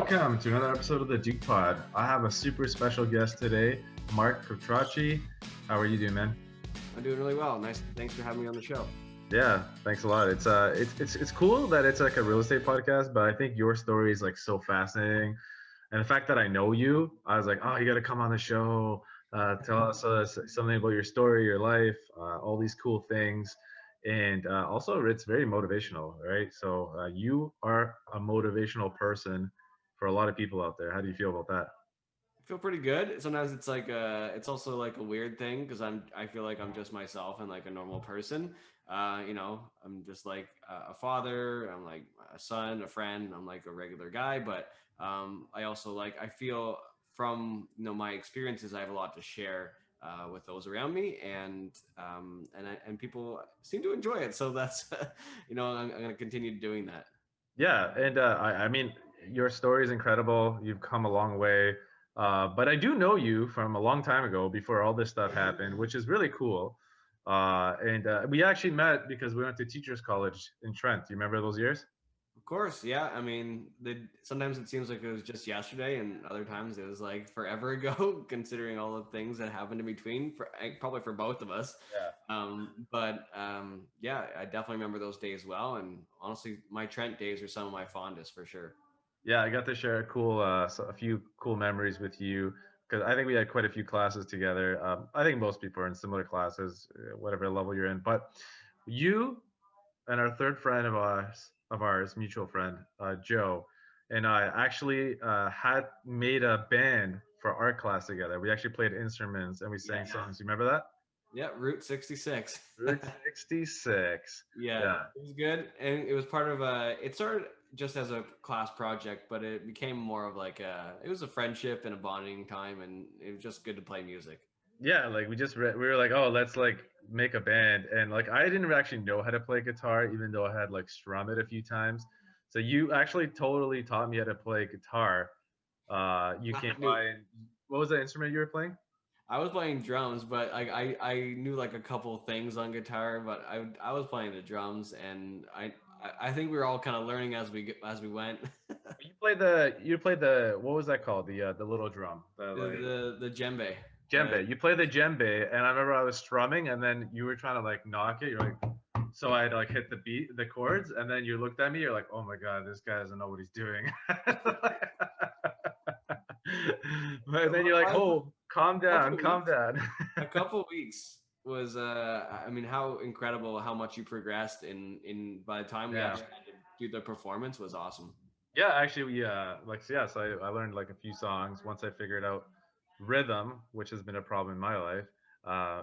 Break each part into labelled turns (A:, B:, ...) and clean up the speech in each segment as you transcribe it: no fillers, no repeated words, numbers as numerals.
A: Welcome to another episode of the Duke Pod. I have a super special guest today, Mark Quattrocchi. How are you doing, man?
B: I'm doing really well. Nice. Thanks for having me on the show.
A: Yeah, thanks a lot. It's cool that it's like a real estate podcast, but I think your story is like so fascinating, and the fact that I know you, I was like, oh, you got to come on the show, tell us something about your story, your life, all these cool things, and also it's very motivational, right? So you are a motivational person for a lot of people out there. How do you feel about that?
B: I feel pretty good. Sometimes it's like it's also like a weird thing because I feel like I'm just myself and like a normal person. I'm just like a father. I'm like a son, a friend. I'm like a regular guy, but I also I feel from my experiences, I have a lot to share with those around me, and people seem to enjoy it. So that's I'm going to continue doing that.
A: Yeah, and I mean, your story is incredible. You've come a long way. But I do know you from a long time ago before all this stuff happened, which is really cool. And we actually met because we went to Teachers College in Trent. Do you remember those years?
B: Of course, yeah. I mean, sometimes it seems like it was just yesterday, and other times it was like forever ago, considering all the things that happened in between. Probably for both of us.
A: Yeah.
B: Yeah, I definitely remember those days well. And honestly, my Trent days are some of my fondest for sure.
A: Yeah, I got to share a few cool memories with you because I think we had quite a few classes together. I think most people are in similar classes, whatever level you're in. But you and our third friend of ours, mutual friend, Joe, and I actually had made a band for art class together. We actually played instruments and we sang songs. You remember that?
B: Yeah, Route 66.
A: Route 66.
B: Yeah,
A: Yeah.
B: it was good, and it was part of a. It started just as a class project, but it became more of like a. It was a friendship and a bonding time, and it was just good to play music.
A: Yeah, like we were like, oh, let's like make a band, and like I didn't actually know how to play guitar, even though I had like strummed it a few times. So you actually totally taught me how to play guitar. You came
B: Dude,
A: by and what was the instrument you were playing?
B: I was playing drums, but I knew like a couple things on guitar, but I was playing the drums, and I think we were all kind of learning as we went.
A: You played the what was that called? The little drum.
B: The djembe.
A: Djembe. You play the djembe, and I remember I was strumming, and then you were trying to like knock it. You're like, so I like hit the chords, and then you looked at me. You're like, oh my god, this guy doesn't know what he's doing. But then you're like, oh, calm down, calm down.
B: A couple weeks was I mean, how incredible how much you progressed in by the time we
A: Yeah.
B: actually had to do the performance was awesome.
A: Yeah, actually, we so I learned like a few songs once I figured out rhythm, which has been a problem in my life. Uh,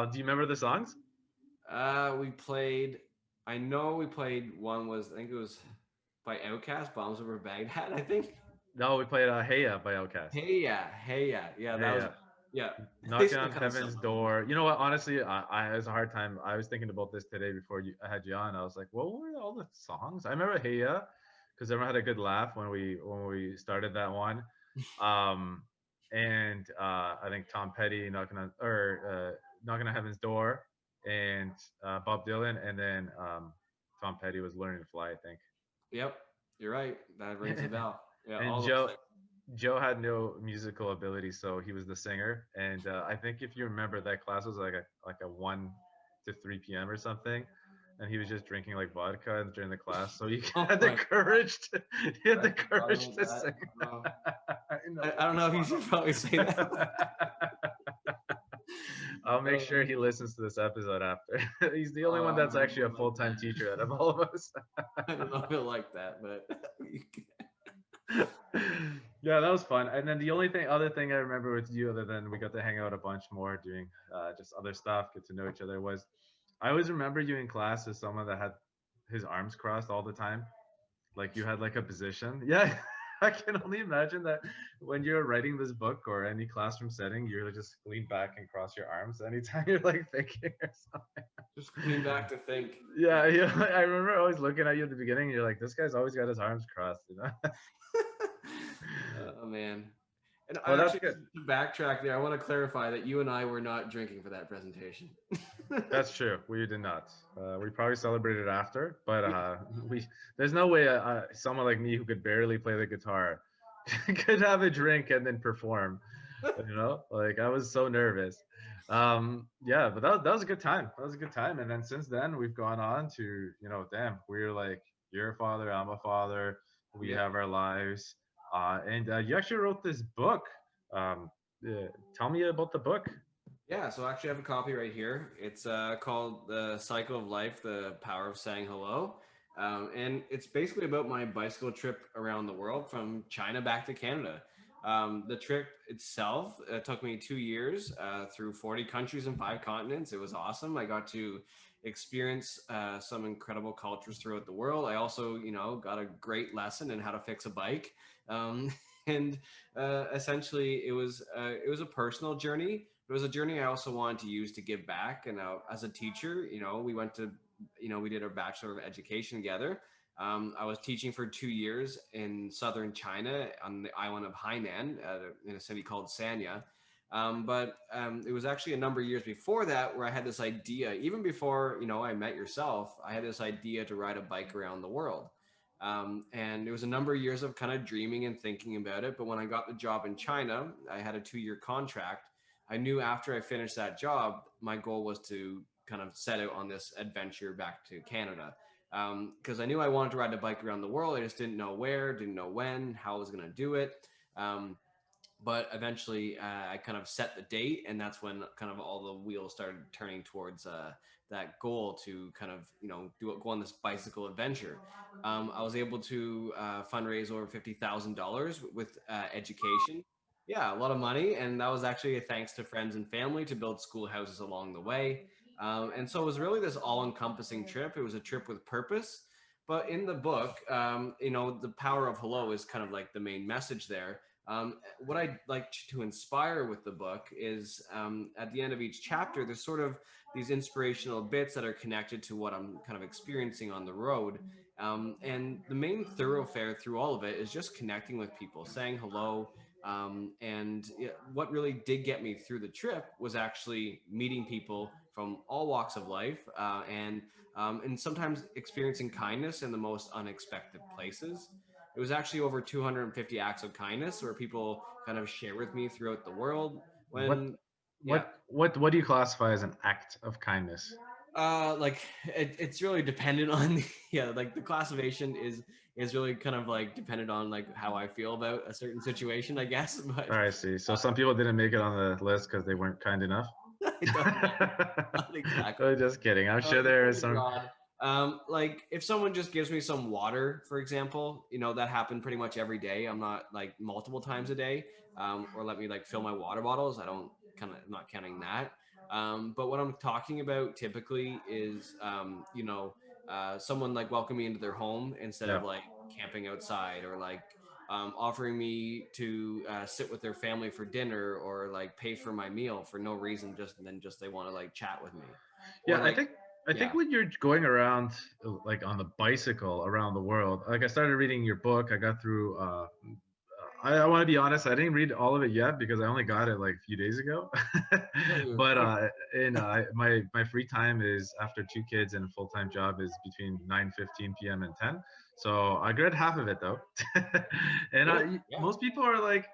A: do you remember the songs?
B: We played. I know we played one was I think it was by Outkast, Bombs Over Baghdad. I think.
A: No, we played "Hey Ya" by Outkast.
B: Hey yeah, yeah. That
A: Hey
B: was
A: Ya,
B: yeah. They
A: knocking
B: still
A: on
B: kind of
A: heaven's door. You know what? Honestly, I it was a hard time. I was thinking about this today before I had you on. I was like, what were all the songs? I remember "Hey Ya" because everyone had a good laugh when we started that one. Um, and I think Tom Petty knocking on heaven's door, and Bob Dylan, and then Tom Petty was learning to fly, I think.
B: Yep, you're right. That rings a bell. Yeah,
A: And
B: all those things.
A: Joe had no musical ability, so he was the singer. And I think if you remember, that class was like a 1 to 3 p.m. or something, and he was just drinking like vodka during the class. So he
B: Oh
A: had the
B: my
A: courage to he had
B: I
A: the
B: forgot
A: courage
B: about
A: to
B: that.
A: sing.
B: I don't know if you should probably say that.
A: I'll make sure he listens to this episode after. He's the only one that's actually a full-time teacher out of all of us.
B: I don't know if he'll like that, but
A: Yeah, that was fun. And then the other thing I remember with you, other than we got to hang out a bunch more doing just other stuff, get to know each other, was I always remember you in class as someone that had his arms crossed all the time. Like you had like a position. Yeah, I can only imagine that when you're writing this book or any classroom setting, you're just lean back and cross your arms anytime you're like thinking or something.
B: just lean back to think.
A: Yeah, yeah. I remember always looking at you at the beginning. You're like, this guy's always got his arms crossed, you know?
B: Oh man, And I
A: Well, that's
B: actually,
A: good.
B: to backtrack there, I want to clarify that you and I were not drinking for that presentation.
A: That's true. We did not. We probably celebrated after, but we there's no way someone like me who could barely play the guitar could have a drink and then perform. You know, like I was so nervous. Yeah, but that was a good time. That was a good time. And then since then, we've gone on to, damn, we're like, you're a father, I'm a father. We
B: Yep.
A: have our lives. And you actually wrote this book. Um, Tell me about the book.
B: Yeah, so I actually have a copy right here. It's called The Cycle of Life, The Power of Saying Hello. And it's basically about my bicycle trip around the world from China back to Canada. The trip itself took me 2 years through 40 countries and 5 continents. It was awesome. I got to experience some incredible cultures throughout the world. I also, got a great lesson in how to fix a bike. Um, and essentially, it was a personal journey. It was a journey I also wanted to use to give back. And as a teacher, we went to, we did our Bachelor of Education together. I was teaching for 2 years in southern China on the island of Hainan in a city called Sanya. But it was actually a number of years before that where I had this idea, even before, I met yourself, I had this idea to ride a bike around the world. And it was a number of years of kind of dreaming and thinking about it. But when I got the job in China, I had a 2 year contract. I knew after I finished that job, my goal was to kind of set out on this adventure back to Canada. Because I knew I wanted to ride a bike around the world. I just didn't know where, didn't know when, how I was going to do it. Um, but eventually I kind of set the date, and that's when kind of all the wheels started turning towards that goal to kind of go on this bicycle adventure. I was able to fundraise over $50,000 with education. Yeah, a lot of money, and that was actually a thanks to friends and family to build schoolhouses along the way. And so it was really this all-encompassing trip. It was a trip with purpose. But in the book, the power of hello is kind of like the main message there. What I'd like to inspire with the book is at the end of each chapter, there's sort of these inspirational bits that are connected to what I'm kind of experiencing on the road. And the main thoroughfare through all of it is just connecting with people, saying hello. And what really did get me through the trip was actually meeting people from all walks of life and sometimes experiencing kindness in the most unexpected places. It was actually over 250 acts of kindness where people kind of share with me throughout the world.
A: What
B: When, yeah,
A: what do you classify as an act of kindness?
B: like it's really dependent on yeah, like the classification is really kind of like dependent on like how I feel about a certain situation, I guess. But
A: I see. So some people didn't make it on the list because they weren't kind enough.
B: I don't know, not exactly.
A: I'm just kidding. I'm sure there is
B: Very
A: some.
B: broad. Like if someone just gives me some water, for example, that happened pretty much every day. I'm not like multiple times a day, or let me like fill my water bottles. I don't I'm not counting that. But what I'm talking about typically is, someone like welcoming me into their home instead
A: Yeah.
B: of like camping outside or like offering me to sit with their family for dinner or like pay for my meal for no reason, just they want to like chat with me or
A: Yeah, I
B: like
A: think I think
B: yeah.
A: when you're going around like on the bicycle around the world, like I started reading your book, I got through I want to be honest, I didn't read all of it yet because I only got it like a few days ago.
B: No, you're
A: But
B: fine.
A: my free time is after two kids and a full-time job is between 9:15 p.m. and 10. So I read half of it though. And
B: Good. Yeah.
A: most people are like,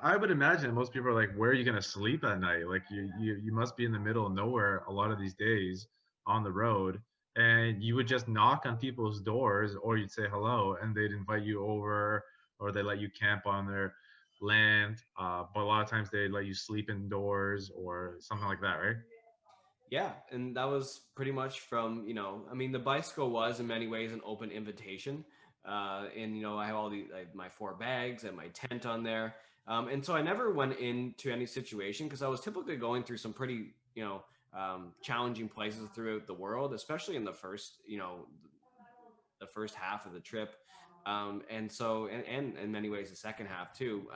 A: I would imagine most people are like, where are you going to sleep at night? Like you must be in the middle of nowhere a lot of these days on the road. And you would just knock on people's doors or you'd say hello and they'd invite you over or they let you camp on their land. But a lot of times they let you sleep indoors or something like that, right?
B: Yeah, and that was pretty much from, I mean, the bicycle was in many ways an open invitation. And, I have all like, my 4 bags and my tent on there. And so I never went into any situation because I was typically going through some pretty, challenging places throughout the world, especially in the first half of the trip. And so, and in many ways, the second half too.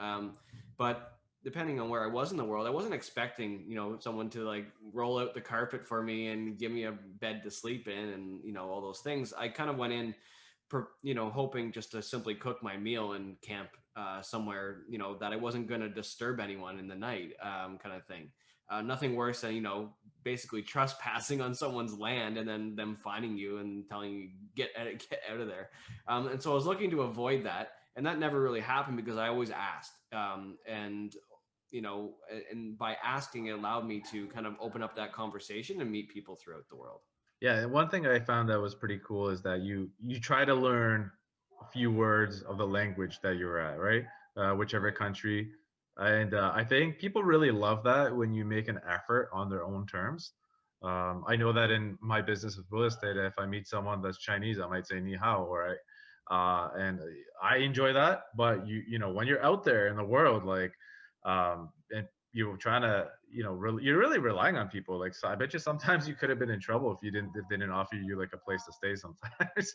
B: But depending on where I was in the world, I wasn't expecting, someone to like roll out the carpet for me and give me a bed to sleep in and, all those things. I kind of went in hoping just to simply cook my meal and camp somewhere, that I wasn't going to disturb anyone in the night, kind of thing. Nothing worse than, basically trespassing on someone's land and then them finding you and telling you get out of there. And so I was looking to avoid that, and that never really happened because I always asked. And by asking, it allowed me to kind of open up that conversation and meet people throughout the world.
A: Yeah, and one thing I found that was pretty cool is that you try to learn a few words of the language that you're at, right? Whichever country, and I think people really love that when you make an effort on their own terms. I know that in my business with real estate, if I meet someone that's Chinese, I might say ni hao, or and I enjoy that. But when you're out there in the world, like, and you're trying to, you're really relying on people. Like, so I bet you sometimes you could have been in trouble if they didn't offer you like a place to stay sometimes.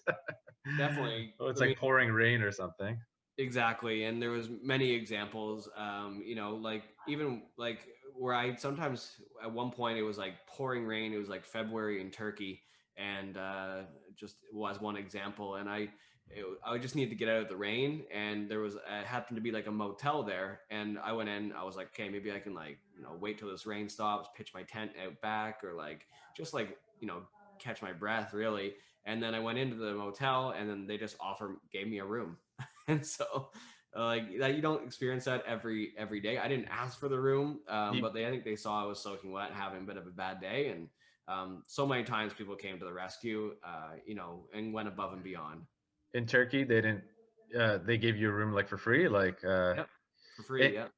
B: Definitely.
A: Oh, it's
B: I mean,
A: like pouring rain or something.
B: exactly. And there was many examples, like even like where I sometimes at one point it was like pouring rain. It was like February in Turkey, and just was one example. And I just needed to get out of the rain, and there was happened to be like a motel there, and I went in. I was like, okay, maybe I can like wait till this rain stops, pitch my tent out back, or like just like catch my breath really. And then I went into the motel, and then they just gave me a room. And so like that, you don't experience that every day. I didn't ask for the room,
A: You,
B: but I think they saw I was soaking wet and having a bit of a bad day, and so many times people came to the rescue, and went above and beyond.
A: in Turkey, they didn't. They gave you a room like for free, like.
B: Yep, for free.
A: It,
B: Yep.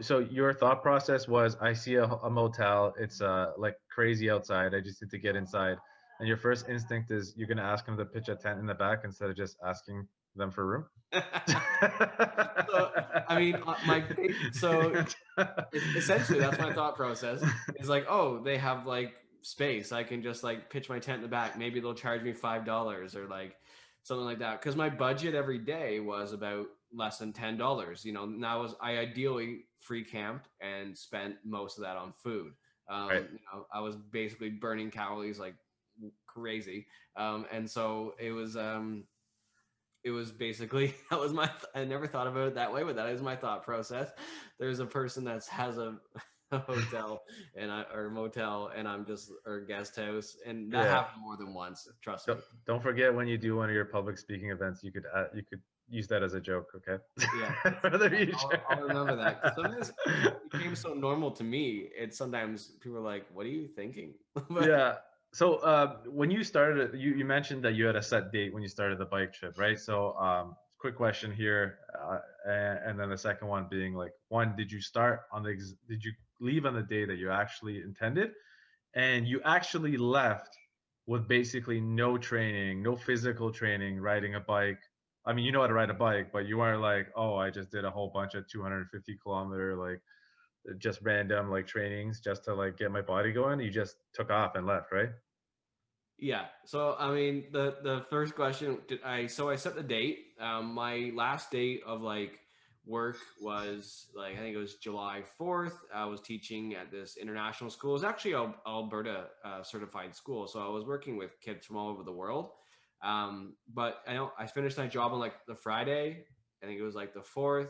A: so your thought process was, I see a motel, it's like crazy outside, I just need to get inside, and your first instinct is you're gonna ask them to pitch a tent in the back instead of just asking them for room.
B: So I mean, so essentially that's my thought process. Is like, oh, they have like space, I can just like pitch my tent in the back, maybe they'll charge me $5 or like something like that, because my budget every day was about less than $10. Now I ideally free camped and spent most of that on food.
A: Right.
B: I was basically burning calories like crazy. And so it was basically that was I never thought about it that way, but that is my thought process. There's a person that has a hotel or motel, and I'm just, or guest house, and that
A: Yeah.
B: happened more than once, trust me.
A: Don't forget, when you do one of your public speaking events, you could use that as a joke, okay?
B: Yeah,
A: For the future.
B: I'll remember that, because sometimes it became so normal to me, it's sometimes people are like, what are you thinking? But
A: Yeah. So when you started, you mentioned that you had a set date when you started the bike trip, right? So quick question here, and then the second one being like, one, did you leave on the day that you actually intended, and you actually left with basically no training, no physical training, riding a bike? I mean, you know how to ride a bike, but you weren't like, oh, I just did a whole bunch of 250-kilometer like just random like trainings just to like get my body going. You just took off and left, right?
B: yeah, so I mean, the first question, I set the date. My last date of like work was like, I think it was July 4th. I was teaching at this international school. It was actually a Alberta certified school, so I was working with kids from all over the world. But I know I finished that job on like the Friday. I think it was like the 4th.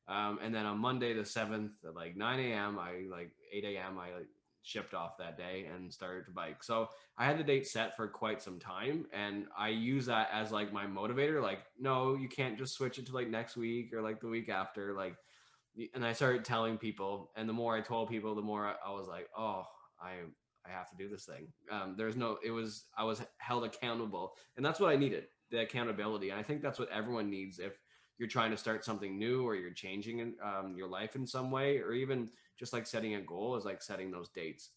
B: And then on Monday the 7th at like 9 a.m., I like 8 a.m., I like shipped off that day and started to bike. So I had the date set for quite some time, and I use that as like my motivator. Like, no, you can't just switch it to like next week or like the week after. Like, and I started telling people, and the more I told people, the more I was like, oh, I have to do this thing. I was held accountable, and that's what I needed, the accountability. And I think that's what everyone needs if you're trying to start something new, or you're changing your life in some way, or even just like setting a goal, is like setting those dates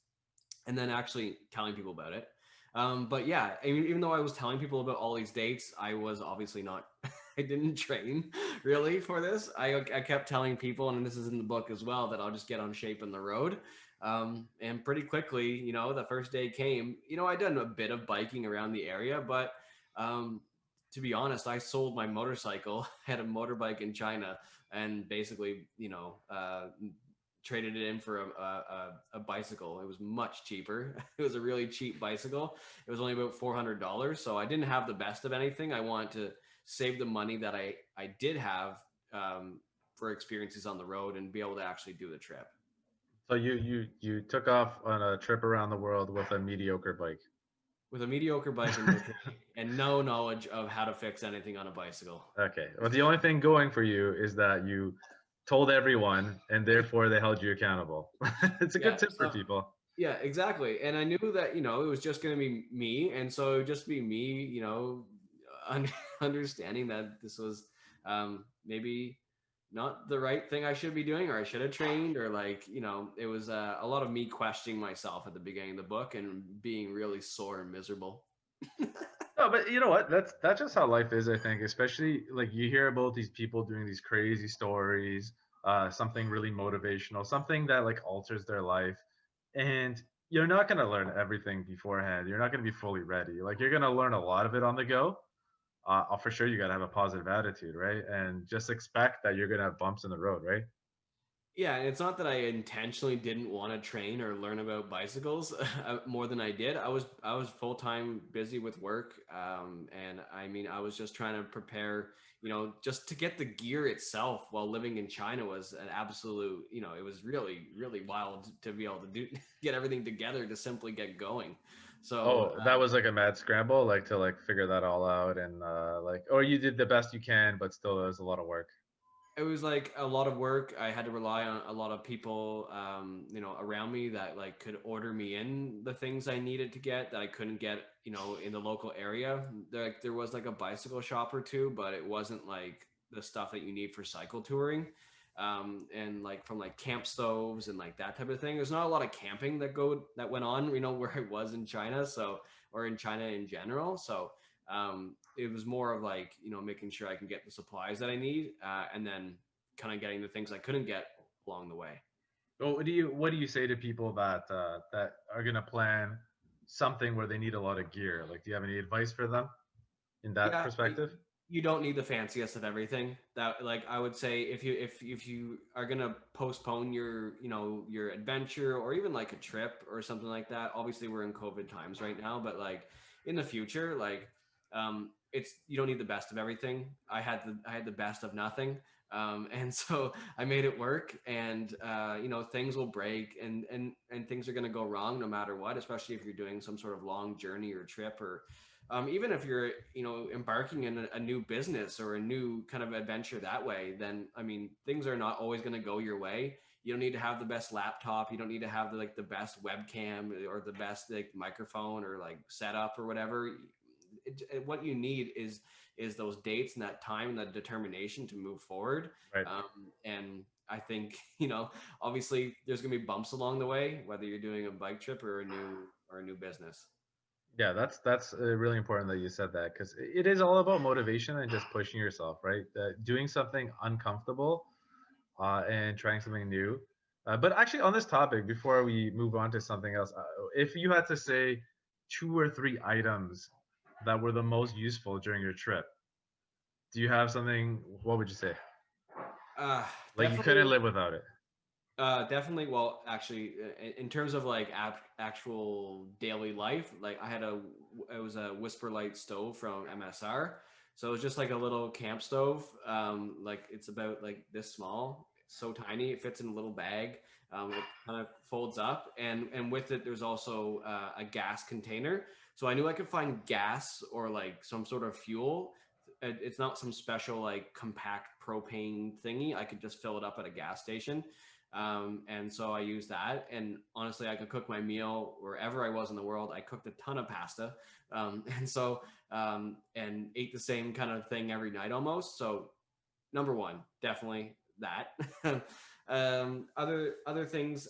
B: and then actually telling people about it. But yeah, even though I was telling people about all these dates, I was obviously not, I didn't train really for this. I kept telling people, and this is in the book as well, that I'll just get on shape in the road. And pretty quickly, the first day came, I'd done a bit of biking around the area, but to be honest, I sold my motorcycle, had a motorbike in China, and basically, traded it in for a bicycle. It was much cheaper. It was a really cheap bicycle. It was only about $400. So I didn't have the best of anything. I wanted to save the money that I did have for experiences on the road and be able to actually do the trip.
A: So you took off on a trip around the world with a mediocre bike.
B: With a mediocre bike and no knowledge of how to fix anything on a bicycle.
A: Okay. Well, the only thing going for you is that you told everyone, and therefore they held you accountable. It's a good
B: Yeah.
A: tip for
B: So
A: people.
B: yeah, exactly. And I knew that, it was just going to be me. And so it would just be me, un- understanding that this was maybe not the right thing I should be doing, or I should have trained, or like, it was a lot of me questioning myself at the beginning of the book and being really sore and miserable.
A: No, but you know what? That's just how life is, I think. Especially like you hear about these people doing these crazy stories, something really motivational, something that like alters their life, and you're not gonna learn everything beforehand. You're not gonna be fully ready. Like you're gonna learn a lot of it on the go. For sure, you gotta have a positive attitude, right? And just expect that you're gonna have bumps in the road, right?
B: Yeah, and it's not that I intentionally didn't want to train or learn about bicycles more than I did. I was full time busy with work, and I mean I was just trying to prepare, just to get the gear itself while living in China was an absolute, it was really really wild to be able to do get everything together to simply get going. So
A: Oh, that was like a mad scramble, like to like figure that all out, and like, or you did the best you can, but still, there's a lot of work.
B: it was like a lot of work. I had to rely on a lot of people, around me that like could order me in the things I needed to get that I couldn't get, in the local area. There was like a bicycle shop or two, but it wasn't like the stuff that you need for cycle touring. And like from like camp stoves and like that type of thing. There's not a lot of camping that went on, where I was in China. So, or in China in general. So it was more of like, making sure I can get the supplies that I need, and then kind of getting the things I couldn't get along the way.
A: Well, what do you say to people that are gonna plan something where they need a lot of gear? Like, do you have any advice for them in that
B: Yeah,
A: perspective?
B: you don't need the fanciest of everything. That, like, I would say if you are gonna postpone your adventure or even like a trip or something like that. Obviously, we're in COVID times right now, but like in the future, like it's you don't need the best of everything. I had the best of nothing. And so I made it work, and things will break, and things are going to go wrong no matter what, especially if you're doing some sort of long journey or trip, or even if you're embarking in a new business or a new kind of adventure that way. Then I mean, things are not always going to go your way. You don't need to have the best laptop. You don't need to have the best webcam or the best like microphone or like setup or whatever. What you need is those dates and that time and that determination to move forward.
A: Right.
B: And I think obviously there's going to be bumps along the way, whether you're doing a bike trip or a new business.
A: Yeah, that's really important that you said that, because it is all about motivation and just pushing yourself, right? Doing something uncomfortable and trying something new. But actually, on this topic, before we move on to something else, if you had to say two or three items that were the most useful during your trip, do you have something? What would you say?
B: uh
A: Like you couldn't
B: definitely
A: live without it.
B: definitely. Well, actually, in terms of like actual daily life, like it was a Whisper Light stove from MSR. So it was just like a little camp stove. Like it's about like this small, so tiny. It fits in a little bag. It kind of folds up, and with it, there's also a gas container. So I knew I could find gas or like some sort of fuel. It's not some special like compact propane thingy. I could just fill it up at a gas station. And so I used that. And honestly, I could cook my meal wherever I was in the world. I cooked a ton of pasta. And ate the same kind of thing every night almost. So, number one, definitely that. Other things,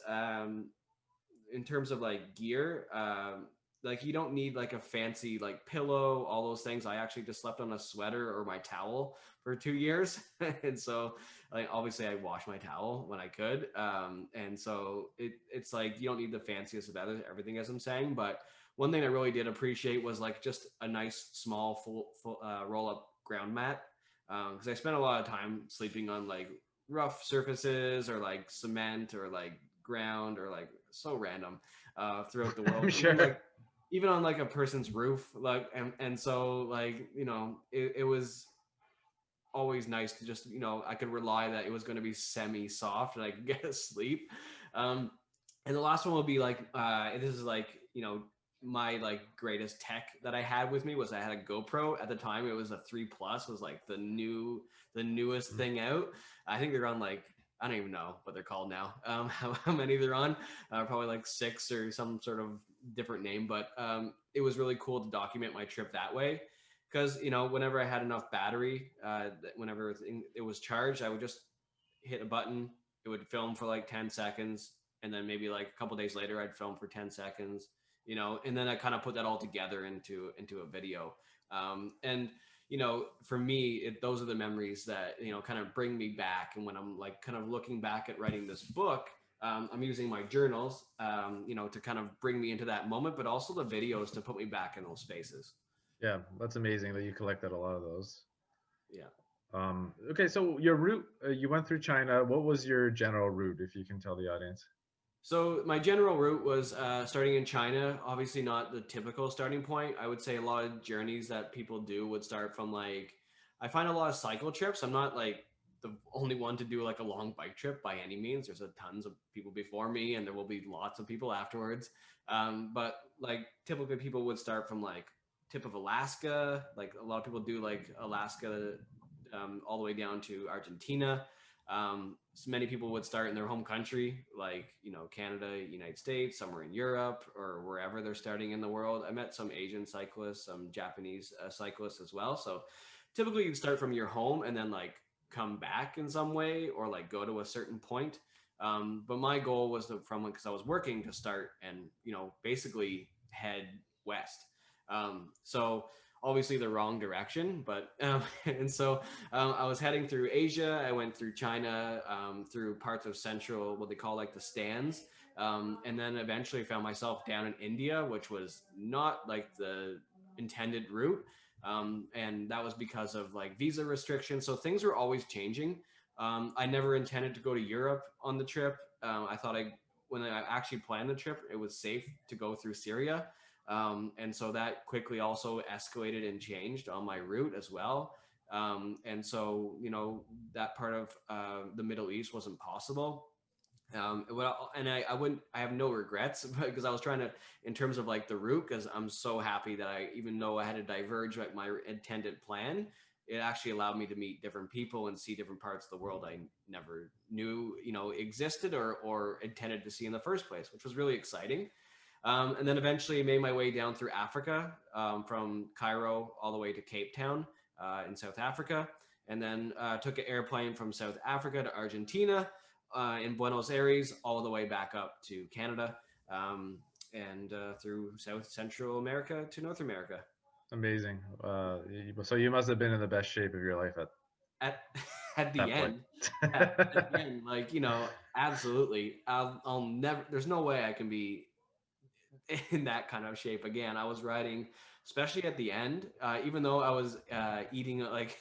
B: in terms of like gear, like you don't need like a fancy like pillow, all those things. I actually just slept on a sweater or my towel for 2 years. And so like obviously I wash my towel when I could. And so it's like you don't need the fanciest of everything, as I'm saying. But one thing I really did appreciate was like just a nice small full roll up ground mat. Because I spent a lot of time sleeping on like rough surfaces or like cement or like ground or like so random throughout the
A: I'm
B: world. And then
A: sure.
B: like even on like a person's roof, like and so like it was always nice to just I could rely that it was going to be semi soft and I could get to sleep. Um, and the last one will be like this is like my like greatest tech that I had with me was I had a GoPro at the time. It was a 3 Plus, was like the newest thing out. I think they're on like I don't even know what they're called now. How many they're on? Probably like 6 or some sort of different name. But it was really cool to document my trip that way because whenever I had enough battery, whenever it was charged, I would just hit a button. It would film for like 10 seconds, and then maybe like a couple days later, I'd film for 10 seconds. And then I kind of put that all together into a video. And for me, those are the memories that kind of bring me back. And when I'm like kind of looking back at writing this book, I'm using my journals, to kind of bring me into that moment, but also the videos to put me back in those spaces.
A: Yeah, that's amazing that you collected a lot of those.
B: Yeah.
A: Okay, so your route, you went through China. What was your general route, if you can tell the audience?
B: So my general route was starting in China. Obviously, not the typical starting point. I would say a lot of journeys that people do would start from like I find a lot of cycle trips. I'm not like the only one to do like a long bike trip by any means. There's a tons of people before me, and there will be lots of people afterwards. But like typically, people would start from like tip of Alaska. Like a lot of people do like Alaska all the way down to Argentina. So many people would start in their home country, like Canada, United States, somewhere in Europe, or wherever they're starting in the world. I met some Asian cyclists, some Japanese cyclists as well. So typically, you start from your home and then like come back in some way, or like go to a certain point. But my goal was from because I was working to start and basically head west. So obviously the wrong direction, but and so I was heading through Asia. I went through China, through parts of central, what they call like the stands. And then eventually found myself down in India, which was not like the intended route. And that was because of like visa restrictions. So things were always changing. I never intended to go to Europe on the trip. I thought when I actually planned the trip, it was safe to go through Syria. And so that quickly also escalated and changed on my route as well. And so, that part of the Middle East wasn't possible. And I have no regrets because I was trying to, in terms of like the route, because I'm so happy that even though I had to diverge like my intended plan, it actually allowed me to meet different people and see different parts of the world I never knew, existed or intended to see in the first place, which was really exciting. And then eventually made my way down through Africa, from Cairo all the way to Cape Town in South Africa. And then took an airplane from South Africa to Argentina, in Buenos Aires, all the way back up to Canada, and through South Central America to North America.
A: Amazing. So you must have been in the best shape of your life at
B: At at the
A: that point.
B: end, at the end, like absolutely, I'll never. There's no way I can be in that kind of shape again. I was riding, especially at the end, even though I was eating like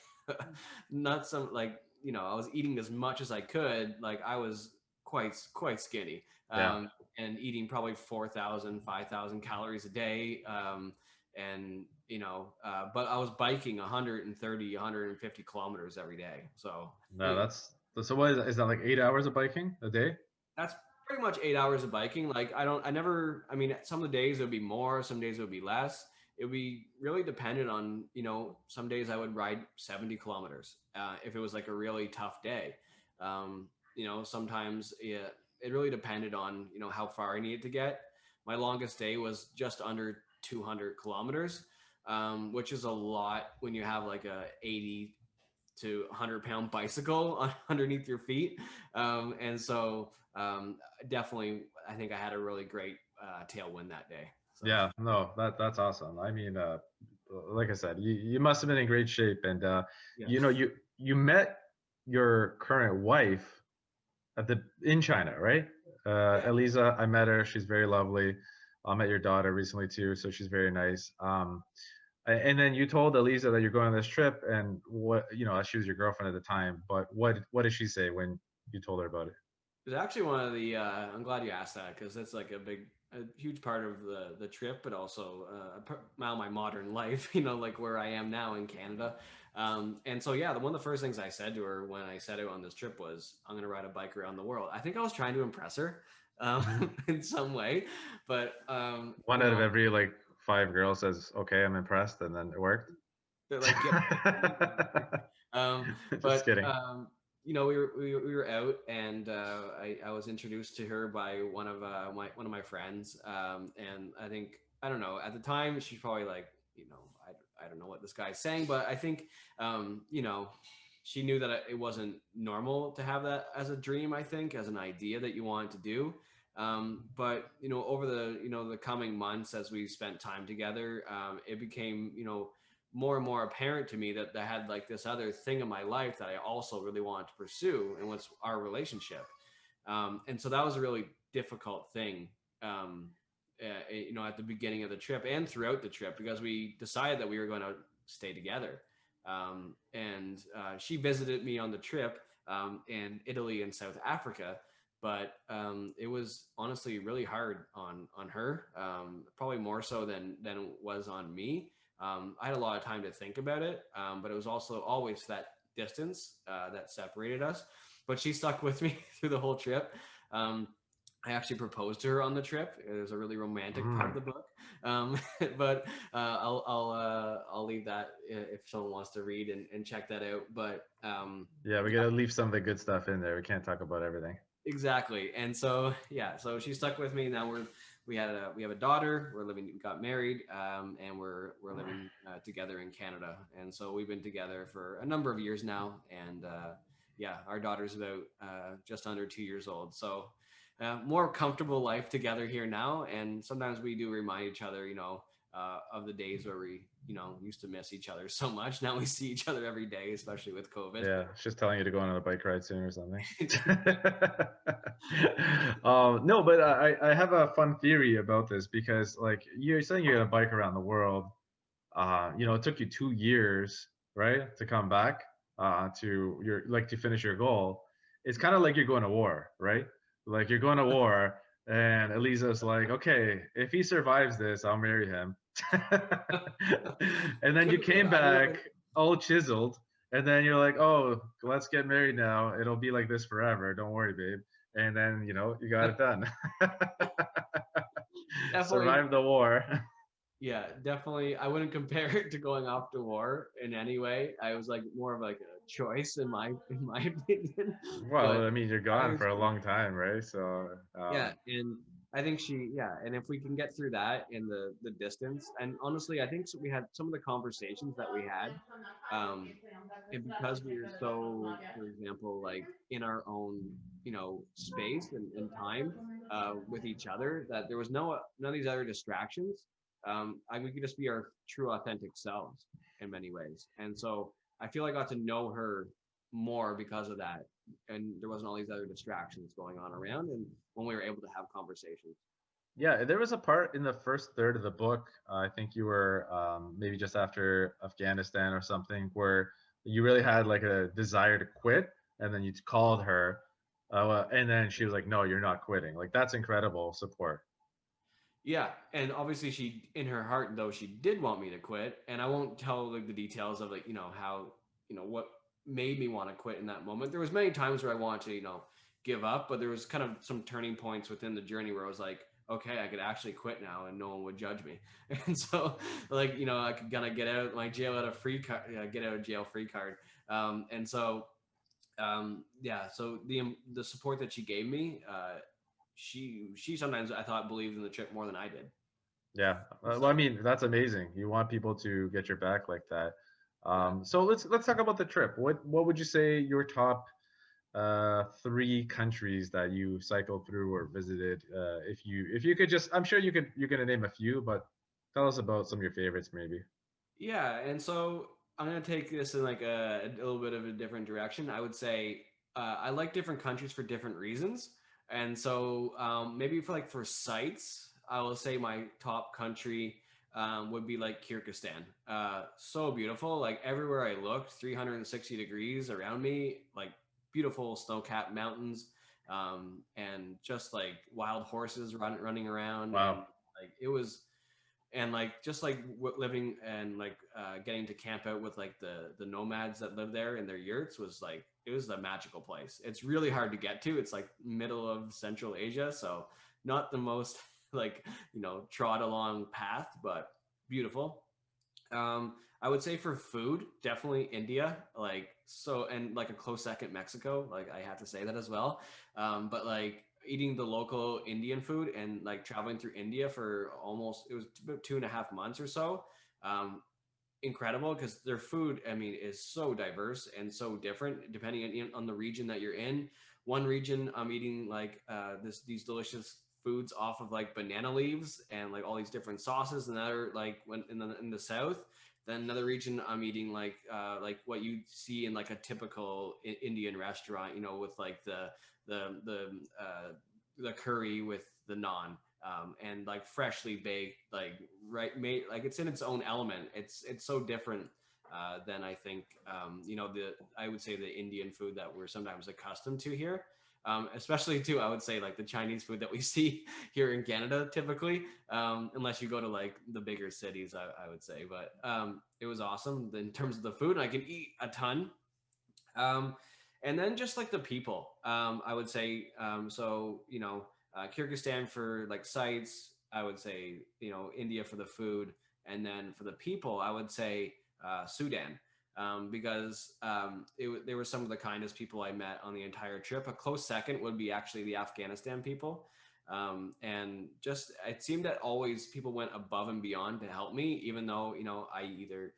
B: not some like I was eating as much as I could. Like I was quite skinny,
A: Yeah.
B: and eating probably 4,000, 5,000 calories a day. And but I was biking 130, 150 kilometers every day. So
A: No, so what is that like 8 hours of biking a day?
B: that's pretty much 8 hours of biking. Like I never, I mean, some of the days it would be more, some days it would be less. It would be really dependent on, some days I would ride 70 kilometers if it was like a really tough day. Sometimes it really depended on, how far I needed to get. My longest day was just under 200 kilometers, which is a lot when you have like a 80 to 100-pound bicycle underneath your feet. And so definitely, I think I had a really great tailwind that day. So
A: Yeah, no, that's awesome. I mean, like I said, you must have been in great shape, and
B: yeah,
A: you met your current wife in China, right?
B: yeah,
A: Eliza, I met her. She's very lovely. I met your daughter recently too, so she's very nice. And then you told Eliza that you're going on this trip, and what, she was your girlfriend at the time, but what did she say when you told her about it?
B: It's actually one of the. I'm glad you asked that because that's like a huge part of the trip, but also now my modern life. Like where I am now in Canada. And so yeah, one of the first things I said to her when I set out on this trip was, "I'm going to ride a bike around the world." I think I was trying to impress her
A: Mhm.
B: in some way, but
A: One out of every like five girls says, "Okay, I'm impressed," and then it worked.
B: they're like, "Get." Um,
A: Just
B: but
A: kidding.
B: we were out, and I was introduced to her by one of my friends, and I don't know, at the time she's probably like, I don't know what this guy's saying, but I think um, you know she knew that it wasn't normal to have that as a dream. I think as an idea that you wanted to do. But over the coming months as we spent time together, it became more and more apparent to me that I had like this other thing in my life that I also really wanted to pursue, and was our relationship. And so that was a really difficult thing, at the beginning of the trip and throughout the trip, because we decided that we were going to stay together. And she visited me on the trip in Italy and South Africa, but it was honestly really hard on her, probably more so than it was on me. I had a lot of time to think about it, but it was also always that distance that separated us. But she stuck with me through the whole trip. Um, I actually proposed to her on the trip. It was a really romantic part of
A: Mm.
B: the book, um, but I'll leave that if someone wants to read and check that out. But
A: Yeah, we gotta leave some of the good stuff in there. We can't talk about everything.
B: exactly. And so yeah, so she stuck with me. Now we have a daughter. We got married, and we're living together in Canada. And so we've been together for a number of years now. And yeah, our daughter's about just under 2 years old. So more comfortable life together here now. And sometimes we do remind each other, of the days where we, used to miss each other so much. Now we see each other every day, especially with COVID.
A: Yeah, she's telling you to go on a bike ride soon or something. No, but I have a fun theory about this because, like, you're saying you're gonna bike around the world. It took you 2 years, right, to come back to finish your goal. It's kind of like you're going to war, right? Like you're going to war, and Elisa's like, okay, if he survives this, I'll marry him. And then you came
B: I don't know.
A: back all chiseled, and then you're like, oh, let's get married now. It'll be like this forever. Don't worry, babe. And then you got it done.
B: Definitely.
A: Survive the war.
B: Yeah, definitely. I wouldn't compare it to going off to war in any way. I was like more of like a choice in my opinion.
A: Well,
B: But
A: I mean, you're
B: I
A: gone for a
B: understand.
A: long time, right? So,
B: Yeah, and I think and if we can get through that in the distance, and honestly, I think we had some of the conversations that we had, um, and because we are so, for example, like in our own, space and time with each other, that there was none of these other distractions. We could just be our true, authentic selves in many ways, and so I feel I got to know her more because of that, and there wasn't all these other distractions going on around, and when we were able to have conversations.
A: yeah, there was a part in the first third of the book. I think you were maybe just after Afghanistan or something, where you really had like a desire to quit, and then you called her, and then she was like, "No, you're not quitting." Like that's incredible support.
B: Yeah, and obviously she, in her heart, though, she did want me to quit, and I won't tell like the details of like how what made me want to quit in that moment. There was many times where I wanted to give up, but there was kind of some turning points within the journey where I was like, okay, I could actually quit now, and no one would judge me. And so like I could kind of get out my jail out of free card, get out of jail free card. And so yeah, so the support that she gave me, she sometimes I thought believed in the trip more than I did.
A: Yeah, well, I
B: So
A: mean, that's amazing. You want people to get your back like that.
B: yeah,
A: So let's talk about the trip. What would you say your top three countries that you cycled through or visited? If you could just, I'm sure you're gonna name a few, but tell us about some of your favorites, maybe.
B: yeah, and so I'm gonna take this in like a little bit of a different direction. I would say I like different countries for different reasons, and so maybe for sites, I will say my top country would be like Kyrgyzstan. So beautiful. Like everywhere I looked, 360 degrees around me, like beautiful snow-capped mountains, and just like wild horses running around, and
A: Wow.
B: like it was, and like just like living and like getting to camp out with like the nomads that live there in their yurts was like, it was a magical place. It's really hard to get to. It's like middle of Central Asia, so not the most like, trod along path, but beautiful. I would say for food, definitely India, like so, and like a close second, Mexico. Like I have to say that as well. But like eating the local Indian food and like traveling through India for almost, it was about 2.5 months or so. Um, Incredible, because their food, I mean, is so diverse and so different depending on the region that you're in. One region, I'm eating like these delicious foods off of like banana leaves and like all these different sauces. Another, like when in the south, then another region, I'm eating like what you see in like a typical Indian restaurant, with like the curry with the naan, and like freshly baked, like right made, like it's in its own element. It's so different than I think, the I would say the Indian food that we're sometimes accustomed to here. Especially too, I would say like the Chinese food that we see here in Canada typically, unless you go to like the bigger cities, I would say. But it was awesome in terms of the food, and I could eat a ton. Um, and then just like the people, I would say, Kyrgyzstan for like sites, I would say, India for the food. And then for the people, I would say Sudan, because they were some of the kindest people I met on the entire trip. A close second would be actually the Afghanistan people. And just it seemed that always people went above and beyond to help me, even though, I either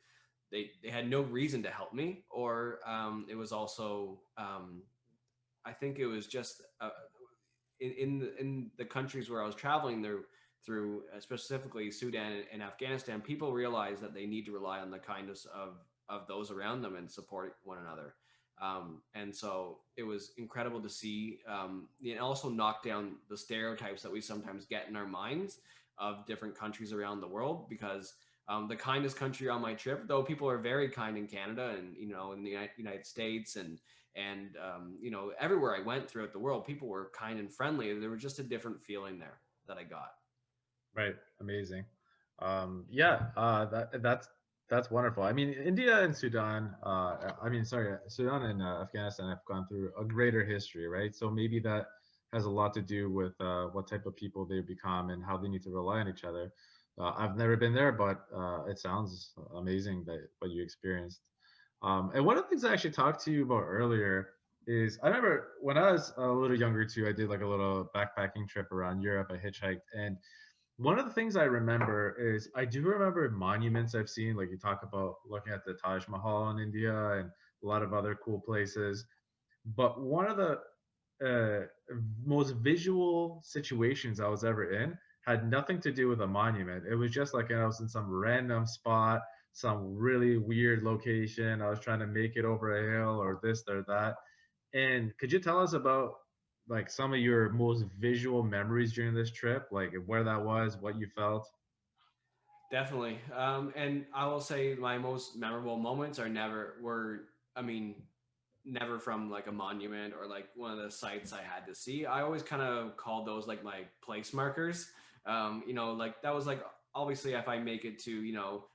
B: they had no reason to help me, or it was also, I think it was just in the countries where I was traveling there through, specifically Sudan and Afghanistan, people realize that they need to rely on the kindness of those around them and support one another. And so it was incredible to see, and also knock down the stereotypes that we sometimes get in our minds of different countries around the world, because the kindest country on my trip, though people are very kind in Canada and, in the United States, and everywhere I went throughout the world, people were kind and friendly. There was just a different feeling there that I got.
A: Right. Amazing. Yeah, that's wonderful. I mean, India and Sudan, I mean, sorry, Sudan and Afghanistan have gone through a greater history, right? So maybe that has a lot to do with what type of people they become and how they need to rely on each other. I've never been there, but it sounds amazing that what you experienced. And one of the things I actually talked to you about earlier is I remember when I was a little younger too, I did like a little backpacking trip around Europe. I hitchhiked, and one of the things I remember is I do remember monuments I've seen, like you talk about looking at the Taj Mahal in India and a lot of other cool places. But one of the most visual situations I was ever in had nothing to do with a monument. It was just like I was in some random spot, some really weird location. I was trying to make it over a hill or this or that. And could you tell us about like some of your most visual memories during this trip, like where that was, what you felt?
B: Definitely. And I will say my most memorable moments I mean, never from like a monument or like one of the sites I had to see. I always kind of called those like my place markers. Like that was like, obviously if I make it to,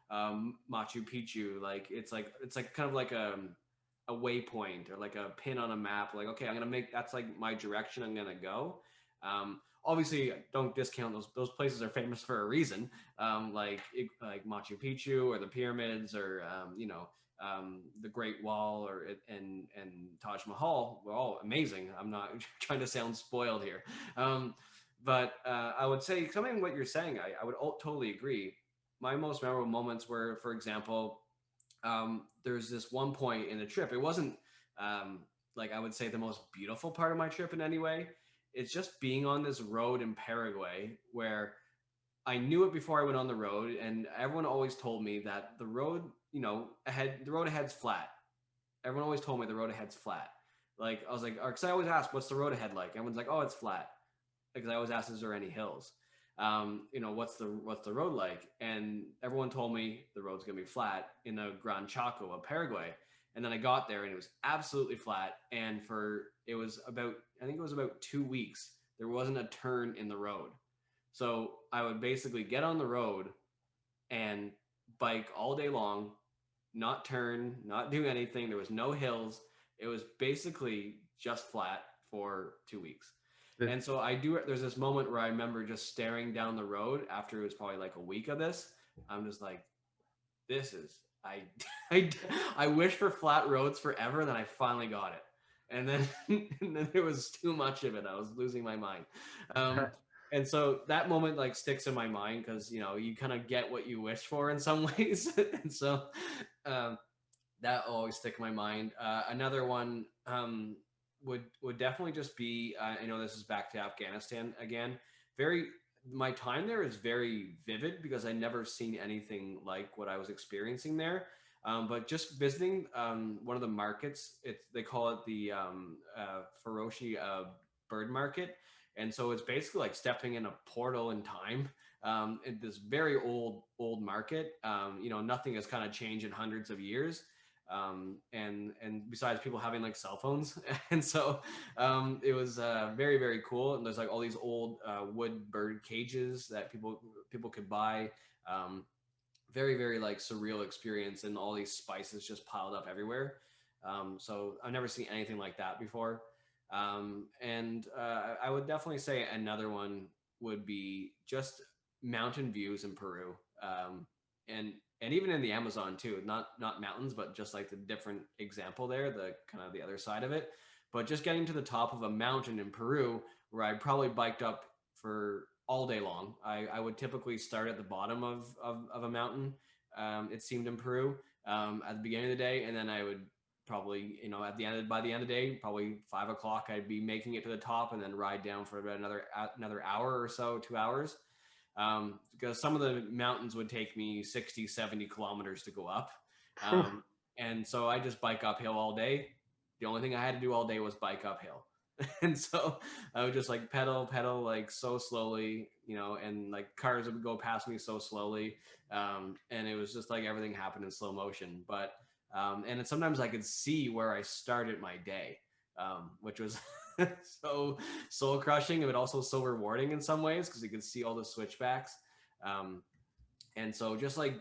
B: Machu Picchu, like it's like kind of like a waypoint or like a pin on a map. Like, okay, I'm gonna make that's like my direction I'm gonna go. Obviously, don't discount those places are famous for a reason. Like Machu Picchu or the pyramids or the Great Wall and Taj Mahal were all amazing. I'm not trying to sound spoiled here, but I would say something what you're saying. I would totally agree. My most memorable moments were, for example, there's this one point in the trip. It wasn't like I would say the most beautiful part of my trip in any way. It's just being on this road in Paraguay where I knew it before I went on the road, and everyone always told me that the road ahead's flat. Everyone always told me the road ahead's flat. Like I was like, because I always ask, "What's the road ahead like?" Everyone's like, "Oh, it's flat." Because I always ask, "Is there any hills?" What's the road like? And everyone told me the road's gonna be flat in the Gran Chaco of Paraguay. And then I got there and it was absolutely flat. And it was about, I think it was about 2 weeks, there wasn't a turn in the road. So I would basically get on the road and bike all day long, not turn, not do anything. There was no hills. It was basically just flat for 2 weeks.
A: The-
B: And so there's this moment where I remember just staring down the road after it was probably like a week of this. I'm just like, this is, I, I wish for flat roads forever. And then I finally got it. And then, and then there was too much of it. I was losing my mind. Um, and so that moment like sticks in my mind because you kind of get what you wish for in some ways. And so um, that will always stick in my mind. Another one would definitely just be I know this is back to Afghanistan again. Very My time there is very vivid because I never seen anything like what I was experiencing there. But just visiting one of the markets, they call it the Feroci bird market, and so it's basically like stepping in a portal in time. In this very old market, nothing has kind of changed in hundreds of years, and besides people having like cell phones. And so it was very very cool, and there's like all these old wood bird cages that people could buy. Very very like surreal experience, and all these spices just piled up everywhere. So I've never seen anything like that before. And I would definitely say another one would be just mountain views in Peru. And and even in the Amazon too, not mountains, but just like the different example there, the kind of the other side of it. But just getting to the top of a mountain in Peru, where I probably biked up for all day long. I would typically start at the bottom of a mountain. It seemed in Peru at the beginning of the day, and then I would probably by the end of the day, probably 5 o'clock, I'd be making it to the top, and then ride down for about another hour or so, 2 hours, because some of the mountains would take me 60, 70 kilometers to go up. Um, and so I just bike uphill all day. The only thing I had to do all day was bike uphill. And so I would just like pedal like so slowly, and like cars would go past me so slowly. And it was just like everything happened in slow motion. But and sometimes I could see where I started my day, which was so soul crushing, but also so rewarding in some ways because you could see all the switchbacks. Um, and so just like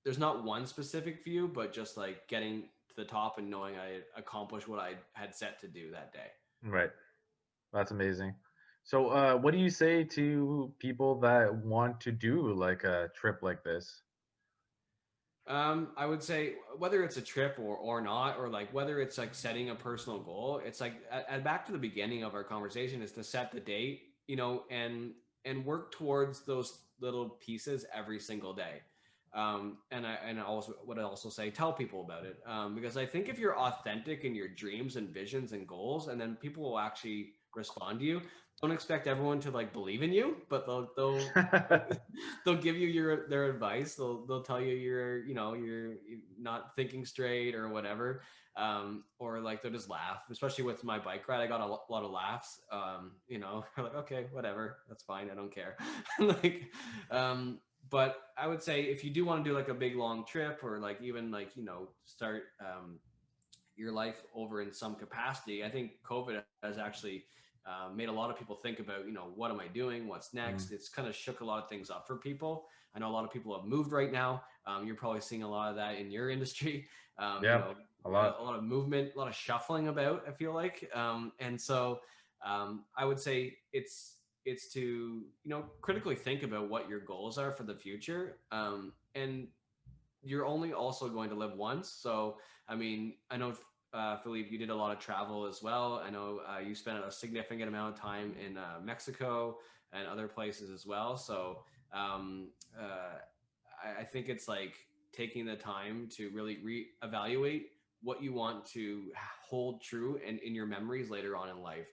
B: there's not one specific view, but just like getting to the top and knowing I accomplished what I had set to do that day.
A: Right. That's amazing. So, what do you say to people that want to do like a trip like this?
B: I would say whether it's a trip or not, or like whether it's like setting a personal goal, it's like back to the beginning of our conversation is to set the date, and work towards those little pieces every single day. And I also what I also say, tell people about it, because I think if you're authentic in your dreams and visions and goals, and then people will actually respond to you. Don't expect everyone to like believe in you, but they'll give you their advice. They'll tell you you're not thinking straight or whatever, or like they'll just laugh. Especially with my bike ride, I got a lot of laughs. Like, okay, whatever, that's fine, I don't care. Like, but I would say if you do want to do like a big long trip, or like even like start your life over in some capacity, I think COVID has actually made a lot of people think about, what am I doing? What's
A: Mm,
B: next? It's kind of shook a lot of things up for people. I know a lot of people have moved right now. You're probably seeing a lot of that in your industry.
A: yeah, a lot.
B: A lot of movement, a lot of shuffling about, I feel like. And so I would say it's to, critically think about what your goals are for the future. And you're only also going to live once. So, I mean, I know, Filip, you did a lot of travel as well. I know you spent a significant amount of time in Mexico and other places as well. So, I think it's like taking the time to really reevaluate what you want to hold true and in your memories later on in life.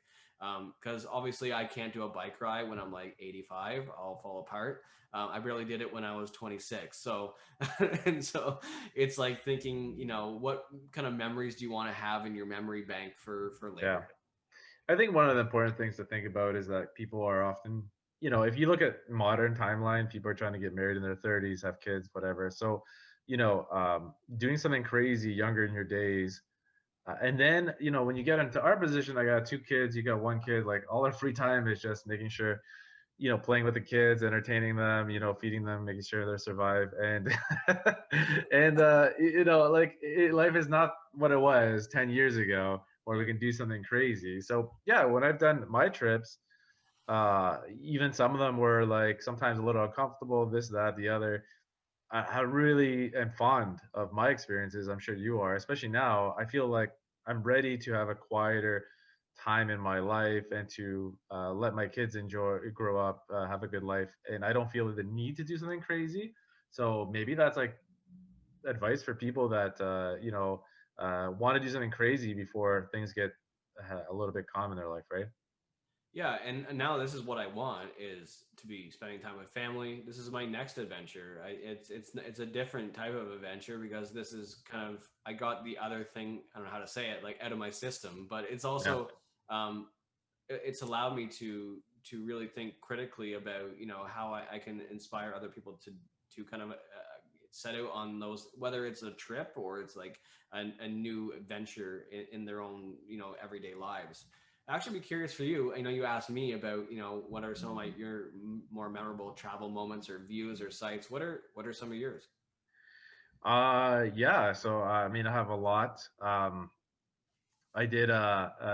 B: Because obviously, I can't do a bike ride when I'm like 85. I'll fall apart. I barely did it when I was 26. So, and so it's like thinking, what kind of memories do you want to have in your memory bank for
A: Yeah.
B: later?
A: I think one of the important things to think about is that people are often if you look at modern timeline, people are trying to get married in their 30s, have kids, whatever. So, doing something crazy younger in your days. And then, when you get into our position, I got 2 kids, you got 1 kid, like all our free time is just making sure, playing with the kids, entertaining them, feeding them, making sure they survive. And, and, life is not what it was 10 years ago where we can do something crazy. So, yeah, when I've done my trips, even some of them were like sometimes a little uncomfortable, this, that, the other. I really am fond of my experiences. I'm sure you are, especially now. I feel like I'm ready to have a quieter time in my life and to let my kids grow up, have a good life. And I don't feel the need to do something crazy. So maybe that's like advice for people that, want to do something crazy before things get a little bit calm in their life, right?
B: Yeah, and now this is what I want is to be spending time with family. This is my next adventure. It's a different type of adventure because this is kind of I got the other thing, I don't know how to say it, like out of my system, but it's
A: Yeah.
B: also um, it's allowed me to really think critically about how I can inspire other people to kind of set out on those, whether it's a trip or it's like a new adventure in their own everyday lives. I'd actually be curious for you. I know you asked me about what are some of your more memorable travel moments or views or sites. What are some of yours?
A: Yeah. So I mean, I have a lot. I did.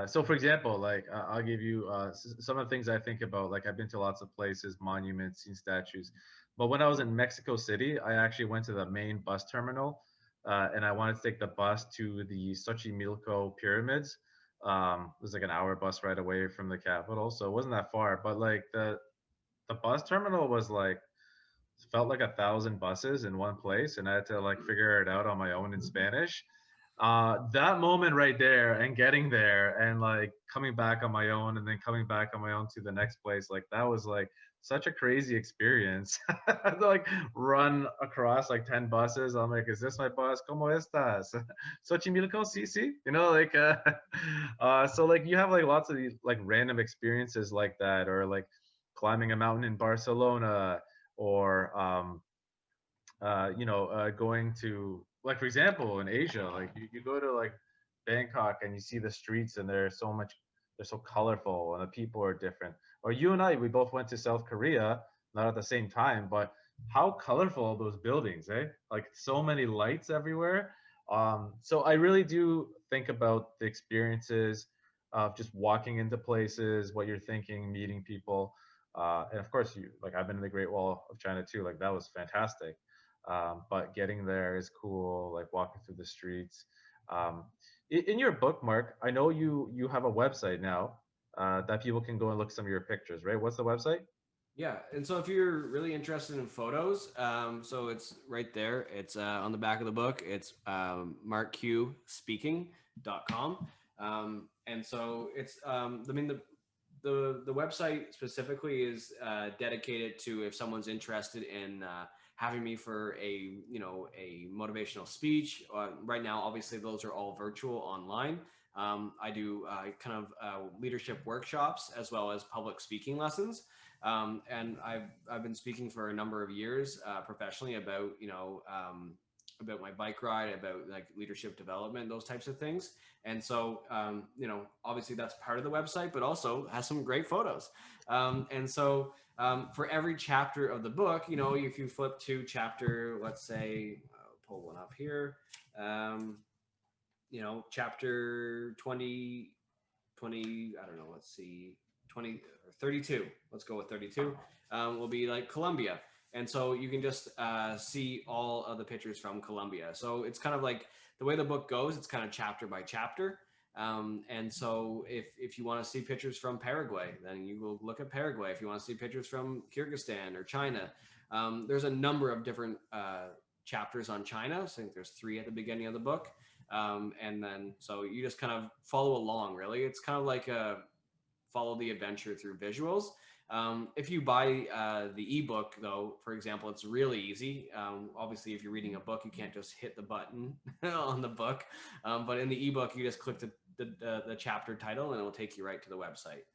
A: So for example, like I'll give you some of the things I think about. Like I've been to lots of places, monuments, seen statues. But when I was in Mexico City, I actually went to the main bus terminal, and I wanted to take the bus to the Xochimilco pyramids. It was like an hour bus ride away from the capital, so it wasn't that far. But like the bus terminal was like felt like 1,000 buses in one place, and I had to like figure it out on my own in Spanish. That moment right there, and getting there, and like coming back on my own, and then coming back on my own to the next place, like that was like such a crazy experience. I had to like run across like 10 buses. I'm like, is this my bus? ¿Cómo estás? Xochimilco, sí, sí. Like, so like you have like lots of these like random experiences like that, or like climbing a mountain in Barcelona, or going to, like, for example, in Asia, like you go to like Bangkok and you see the streets, and they're so colorful, and the people are different. Or you and I, we both went to South Korea, not at the same time, but how colorful all those buildings, eh? Like so many lights everywhere. So I really do think about the experiences of just walking into places, what you're thinking, meeting people. And of course, I've been in the Great Wall of China too. Like that was fantastic. But getting there is cool, like walking through the streets. Um, in your book, Mark, I know you have a website now that people can go and look at some of your pictures, right? What's the website?
B: Yeah, and so if you're really interested in photos, so it's right there. It's on the back of the book. It's markqspeaking.com. And so it's, I mean, the website specifically is dedicated to if someone's interested in having me for a motivational speech. Right now, obviously, those are all virtual online. I do kind of leadership workshops as well as public speaking lessons. And I've been speaking for a number of years professionally about about my bike ride, about like leadership development, those types of things. And so obviously that's part of the website, but also has some great photos. And so for every chapter of the book, if you flip to chapter, let's say, I'll pull one up here. Chapter 20, I don't know, let's see, 20 or 32, let's go with 32, will be like Colombia. And so you can just see all of the pictures from Colombia. So it's kind of like the way the book goes, it's kind of chapter by chapter. And so if you want to see pictures from Paraguay, then you will look at Paraguay. If you want to see pictures from Kyrgyzstan or China, there's a number of different chapters on China. So I think there's 3 at the beginning of the book. And then so you just kind of follow along, really. It's kind of like a follow the adventure through visuals. If you buy the ebook, though, for example, it's really easy. Obviously, if you're reading a book, you can't just hit the button on the book. But in the ebook, you just click the chapter title, and it will take you right to the website.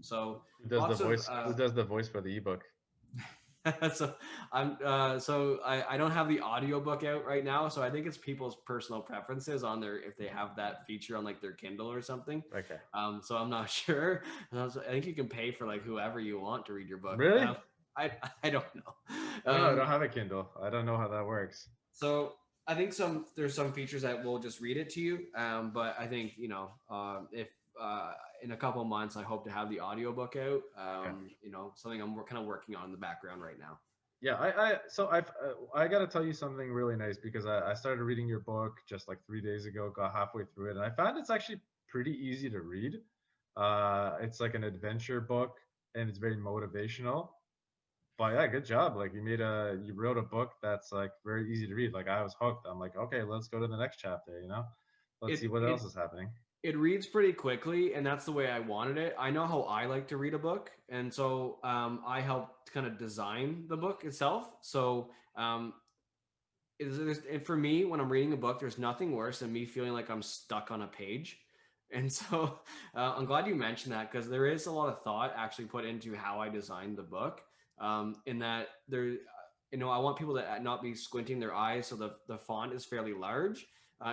B: So
A: Who does the
B: lots of
A: voice? Who does the voice for the ebook?
B: so I don't have the audiobook out right now, so I think it's people's personal preferences on their if they have that feature on like their Kindle or something.
A: Okay.
B: So I'm not sure. I think you can pay for like whoever you want to read your book.
A: Really?
B: I I don't know.
A: I don't know. I don't have a Kindle. I don't know how that works.
B: So I think there's some features that will just read it to you. But I think if in a couple months I hope to have the audiobook out.
A: Okay.
B: Something I'm kind of working on in the background right now.
A: Yeah, so I got to tell you something really nice because I started reading your book just like 3 days ago, got halfway through it, and I found it's actually pretty easy to read. It's like an adventure book, and it's very motivational. But yeah, good job. Like you wrote a book that's like very easy to read. Like I was hooked. I'm like, okay, let's go to the next chapter. Let's see
B: It
A: what
B: it
A: else is happening.
B: it reads pretty quickly, and that's the way I wanted it. I know how I like to read a book, and so I helped kind of design the book itself. So for me, when I'm reading a book, there's nothing worse than me feeling like I'm stuck on a page. And so I'm glad you mentioned that because there is a lot of thought actually put into how I designed the book. In that I want people to not be squinting their eyes, so the font is fairly large.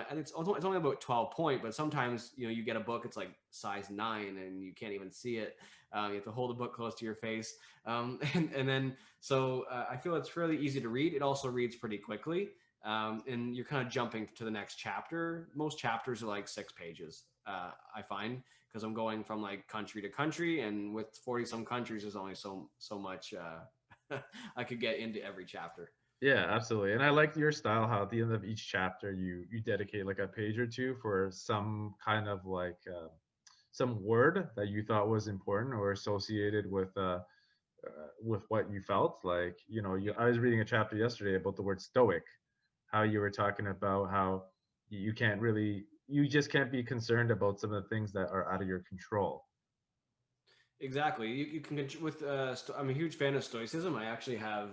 B: And it's only about 12 point, but sometimes you get a book, it's like size 9 and you can't even see it. You have to hold the book close to your face. And then so I feel it's fairly easy to read. It also reads pretty quickly. And you're kind of jumping to the next chapter. Most chapters are like 6 pages, I find, because I'm going from like country to country, and with 40 some countries, there's only so much I could get into every chapter.
A: Yeah, absolutely. And I like your style, how at the end of each chapter you dedicate like a page or two for some kind of like some word that you thought was important or associated with what you felt. Like I was reading a chapter yesterday about the word stoic, how you were talking about how you can't really, you just can't be concerned about some of the things that are out of your control.
B: Exactly. You can with I'm a huge fan of Stoicism. I actually have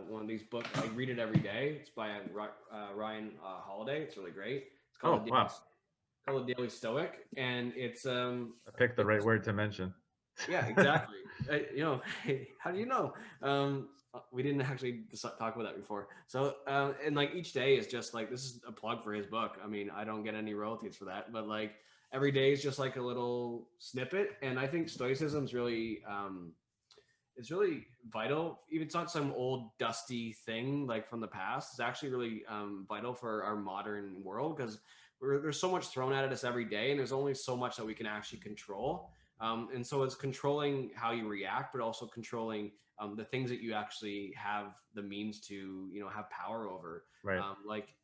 B: one of these books. I read it every day. It's by Ryan Holiday. It's really great. It's
A: Oh, wow.
B: called the Daily Stoic, and it's
A: I picked the right word to mention.
B: yeah, exactly. How do you know? We didn't actually talk about that before. So, and like each day is just like, this is a plug for his book. I mean, I don't get any royalties for that, but like every day is just like a little snippet. And I think Stoicism is really, it's really vital. Even it's not some old dusty thing like from the past. It's actually really vital for our modern world because there's so much thrown at us every day, and there's only so much that we can actually control. And so it's controlling how you react, but also controlling the things that you actually have the means to, have power over.
A: Right.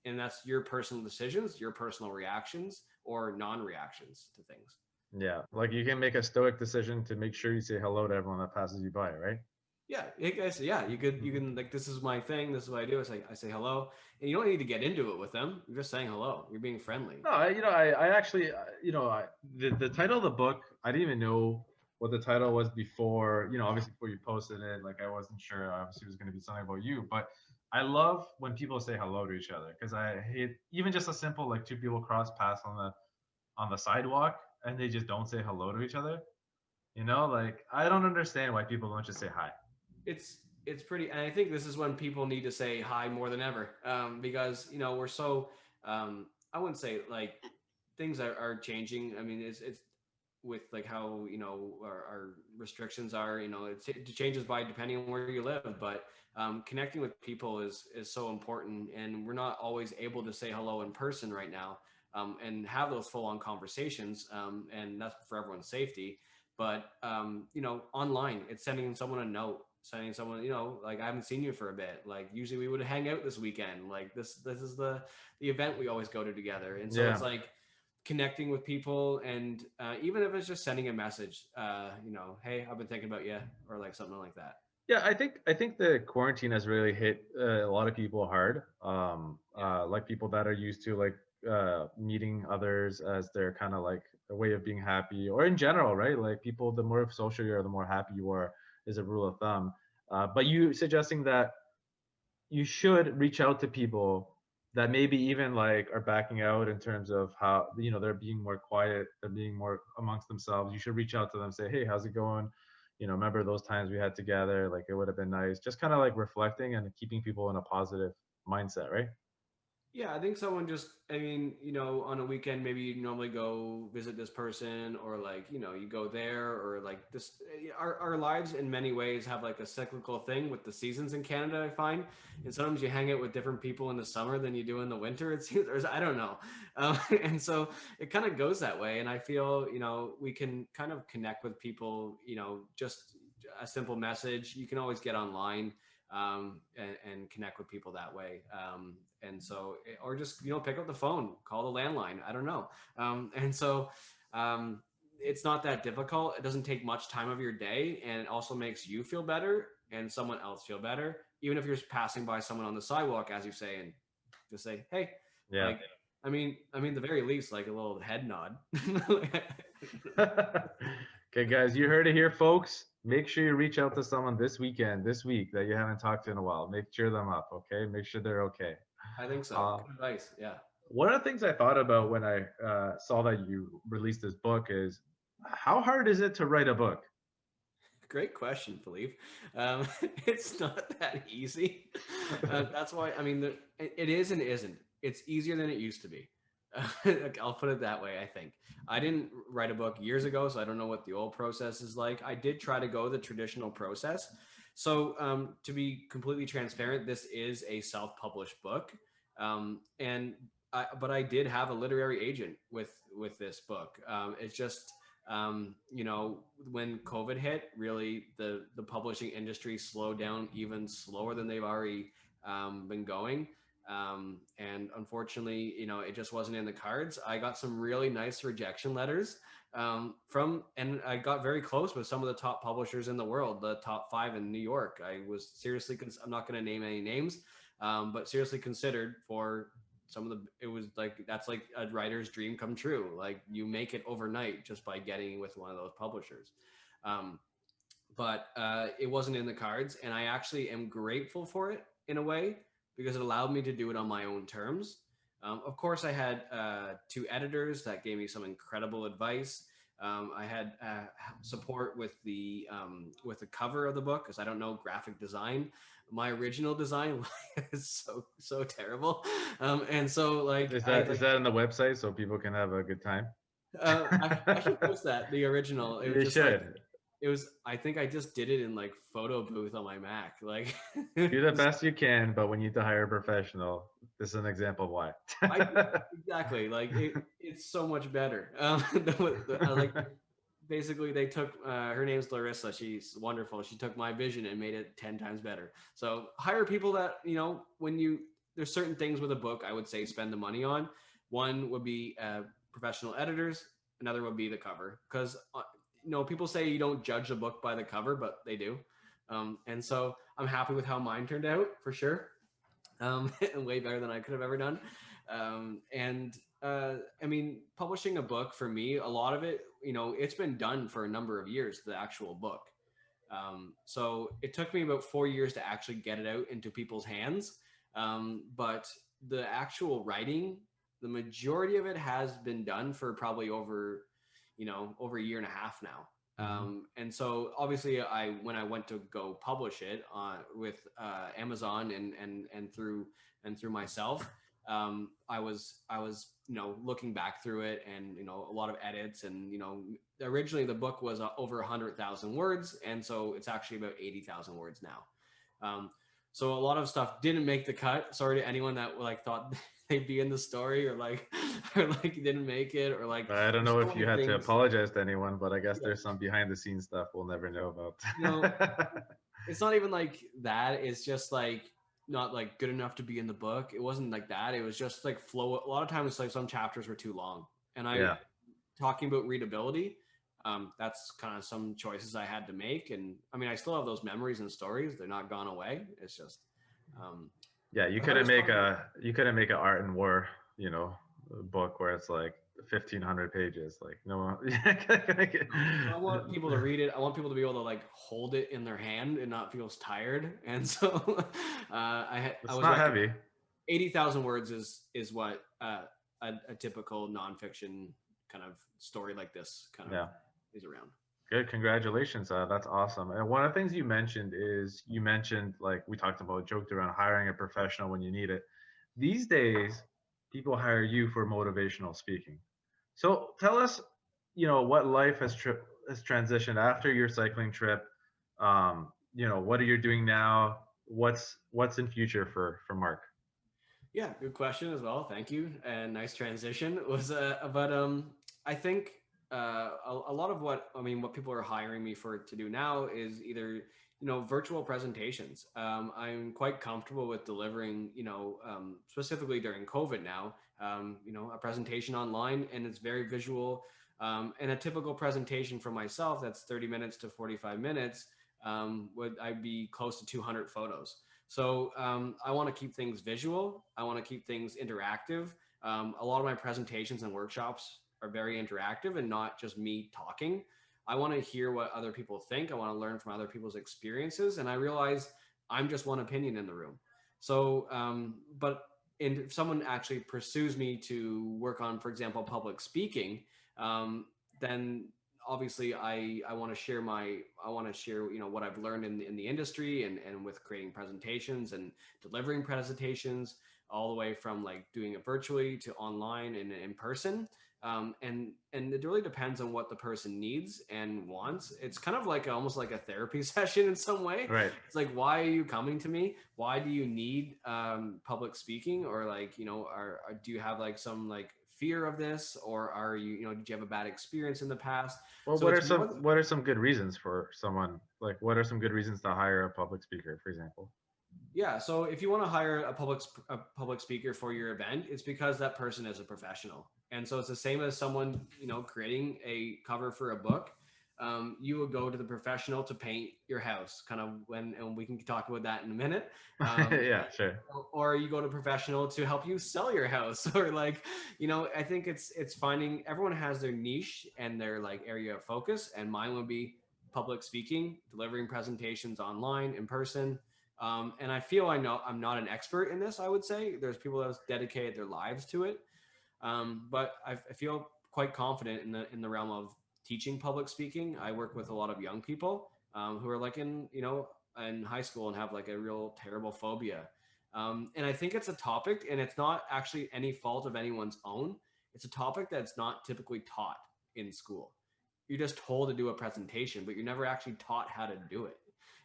B: And that's your personal decisions, your personal reactions, or non-reactions to things.
A: Yeah, like you can make a stoic decision to make sure you say hello to everyone that passes you by, right?
B: Yeah, you can like, this is my thing. This is what I do. I say hello, and you don't need to get into it with them. You're just saying hello. You're being friendly.
A: No, I actually, the title of the book, I didn't even know what the title was before, obviously before you posted it. Like I wasn't sure, obviously it was going to be something about you, but I love when people say hello to each other because I hate even just a simple like two people cross paths on the sidewalk and they just don't say hello to each other. Like I don't understand why people don't just say hi.
B: It's pretty, and I think this is when people need to say hi more than ever, because we're so I wouldn't say like things are changing. I mean, it's with like how our restrictions are. It changes by depending on where you live, but connecting with people is so important, and we're not always able to say hello in person right now, and have those full on conversations, and that's for everyone's safety. But online, it's sending someone a note, sending someone, like, I haven't seen you for a bit. Like usually we would hang out this weekend. Like this is the event we always go to together. And so
A: Yeah.
B: it's like connecting with people, and even if it's just sending a message, hey, I've been thinking about you, or like something like that.
A: Yeah, I think the quarantine has really hit a lot of people hard.
B: Yeah.
A: Like people that are used to like meeting others as their kind of like a way of being happy, or in general, right? Like people, the more social you are, the more happy you are, is a rule of thumb. But you suggesting that you should reach out to people that maybe even like are backing out in terms of how, you know, they're being more quiet, they're being more amongst themselves, you should reach out to them, say, hey, how's it going? You know, remember those times we had together? Like, it would have been nice. Just kind of like reflecting and keeping people in a positive mindset, right?
B: Yeah, I think someone just, I mean, you know, on a weekend, maybe you normally go visit this person, or like, you know, you go there, or like this, our lives in many ways have like a cyclical thing with the seasons in Canada, I find. And sometimes you hang out with different people in the summer than you do in the winter, it seems, or I don't know. And so it kind of goes that way. And I feel, you know, we can kind of connect with people, you know, just a simple message. You can always get online, and connect with people that way. And so, or just, you know, pick up the phone, call the landline. I don't know. And so, it's not that difficult. It doesn't take much time of your day, and it also makes you feel better and someone else feel better. Even if you're passing by someone on the sidewalk, as you say, and just say, "Hey,"
A: Yeah.
B: like, I mean, the very least, like a little head nod.
A: Okay, guys, you heard it here, folks. Make sure you reach out to someone this weekend, this week, that you haven't talked to in a while. Make cheer them up, okay? Make sure they're okay.
B: I think so.
A: Uh,
B: Good advice. Yeah.
A: one of the things I thought about when I saw that you released this book is, how hard is it to write a book?
B: Great question, Filip. Um, it's not that easy. That's why, I mean, it is and isn't. It's easier than it used to be. I'll put it that way, I think. I didn't write a book years ago, so I don't know what the old process is like. I did try to go the traditional process. So, to be completely transparent, this is a self published book. But I did have a literary agent with this book. It's just, you know, when COVID hit, really the publishing industry slowed down even slower than they've already been going. And unfortunately, you know, it just wasn't in the cards. I got some really nice rejection letters and I got very close with some of the top publishers in the world, the top 5 in New York. I was seriously, I'm not going to name any names, but seriously considered for some of the, it was like, that's like a writer's dream come true. Like, you make it overnight just by getting with one of those publishers. Um, but it wasn't in the cards, and I actually am grateful for it in a way, because it allowed me to do it on my own terms. Of course, I had 2 editors that gave me some incredible advice. I had support with the cover of the book, because I don't know graphic design. My original design is so terrible, and so like I
A: Is
B: like
A: that on the website so people can have a good time?
B: I should post that, the original. It was
A: You
B: just like,
A: should.
B: it was, I think I just did it in like photo booth on my Mac. Like,
A: Do the best you can, but we need to hire a professional. This is an example of why.
B: I exactly, like it's so much better. I like, basically they took her name's Larissa. She's wonderful. She took my vision and made it 10 times better. So hire people that, you know, when you, there's certain things with a book I would say spend the money on. One would be professional editors. Another would be the cover, because you know, people say you don't judge a book by the cover, but they do. And so I'm happy with how mine turned out, for sure. And way better than I could have ever done. I mean, publishing a book for me, a lot of it, you know, it's been done for a number of years, the actual book. So it took me about 4 years to actually get it out into people's hands. But the actual writing, the majority of it has been done for probably over, you know, over a year and a half now. And so obviously when I went to go publish it with Amazon and through myself, I was, you know, looking back through it, and, you know, a lot of edits, and, you know, originally the book was over 100,000 words. And so it's actually about 80,000 words now. So a lot of stuff didn't make the cut. Sorry to anyone that like thought they'd be in the story, or like, or like didn't make it, or like,
A: I don't
B: there's
A: know
B: so
A: if you
B: many
A: had to
B: things.
A: apologize to anyone, but I guess
B: Yeah.
A: there's some behind the scenes stuff we'll never know
B: You know,
A: about.
B: it's not even like that. It's just like not like good enough to be in the book. It wasn't like that. It was just like flow. A lot of times, like some chapters were too long. And I,
A: Yeah.
B: talking about readability, that's kind of some choices I had to make. And I mean, I still have those memories and stories. They're not gone away. It's just, um,
A: Yeah,
B: but how does fun?
A: you couldn't make an art and war, you know, book where it's like 1,500 pages. Like, no.
B: So I want people to read it. I want people to be able to like hold it in their hand and not feel tired. And so I
A: It's
B: was
A: not heavy.
B: 80,000 words is what a typical nonfiction kind of story like this kind of
A: Yeah.
B: is around.
A: Good. Congratulations. That's awesome. And one of the things you mentioned is you mentioned, like we talked about, joked around hiring a professional when you need it. These days, people hire you for motivational speaking. So tell us, what life has transitioned after your cycling trip. What are you doing now? What's in future for Mark?
B: Yeah, good question as well. Thank you, and nice transition. Was but I think a lot of what people are hiring me for to do now is either virtual presentations. I'm quite comfortable with delivering specifically during COVID now. A presentation online, and it's very visual. And a typical presentation for myself that's 30 minutes to 45 minutes would I'd be close to 200 photos. So I want to keep things visual. I want to keep things interactive. A lot of my presentations and workshops are very interactive and not just me talking. I want to hear what other people think. I want to learn from other people's experiences. And I realize I'm just one opinion in the room. So, but if someone actually pursues me to work on, for example, public speaking, then obviously I want to share what I've learned in the industry and with creating presentations and delivering presentations all the way from like doing it virtually to online and in person. And it really depends on what the person needs and wants. It's kind of like almost like a therapy session in some way.
A: Right.
B: It's like, why are you coming to me? Why do you need public speaking? Or like, do you have like some like fear of this, or are you, did you have a bad experience in the past?
A: Well,
B: So
A: what are
B: it's
A: some
B: more,
A: what are some good reasons for someone, like what are some good reasons to hire a public speaker, for example?
B: yeah. So if you want to hire a public speaker for your event, it's because that person is a professional. And so it's the same as someone, creating a cover for a book. You would go to the professional to paint your house, kind of and we can talk about that in a minute.
A: Yeah, sure.
B: Or you go to professional to help you sell your house, or like, I think it's finding everyone has their niche and their like area of focus, and mine would be public speaking, delivering presentations online, in person. And I feel I'm not an expert in this. I would say there's people that have dedicated their lives to it, but I feel quite confident in the realm of teaching public speaking. I work with a lot of young people who are like in high school and have like a real terrible phobia. And I think it's a topic, and it's not actually any fault of anyone's own. It's a topic that's not typically taught in school. You're just told to do a presentation, but you're never actually taught how to do it.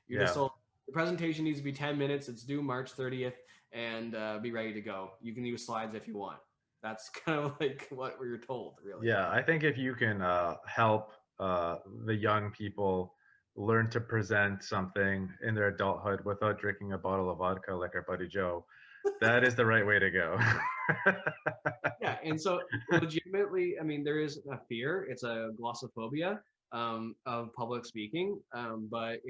B: You're just
A: Yeah.
B: told the presentation needs to be 10 minutes. It's due March 30th, and be ready to go. You can use slides if you want. That's kind of like what we're told, really.
A: Yeah, I think if you can help the young people learn to present something in their adulthood without drinking a bottle of vodka like our buddy Joe, that is the right way to go.
B: Yeah, and so legitimately, I mean, there is a fear. It's a glossophobia of public speaking, but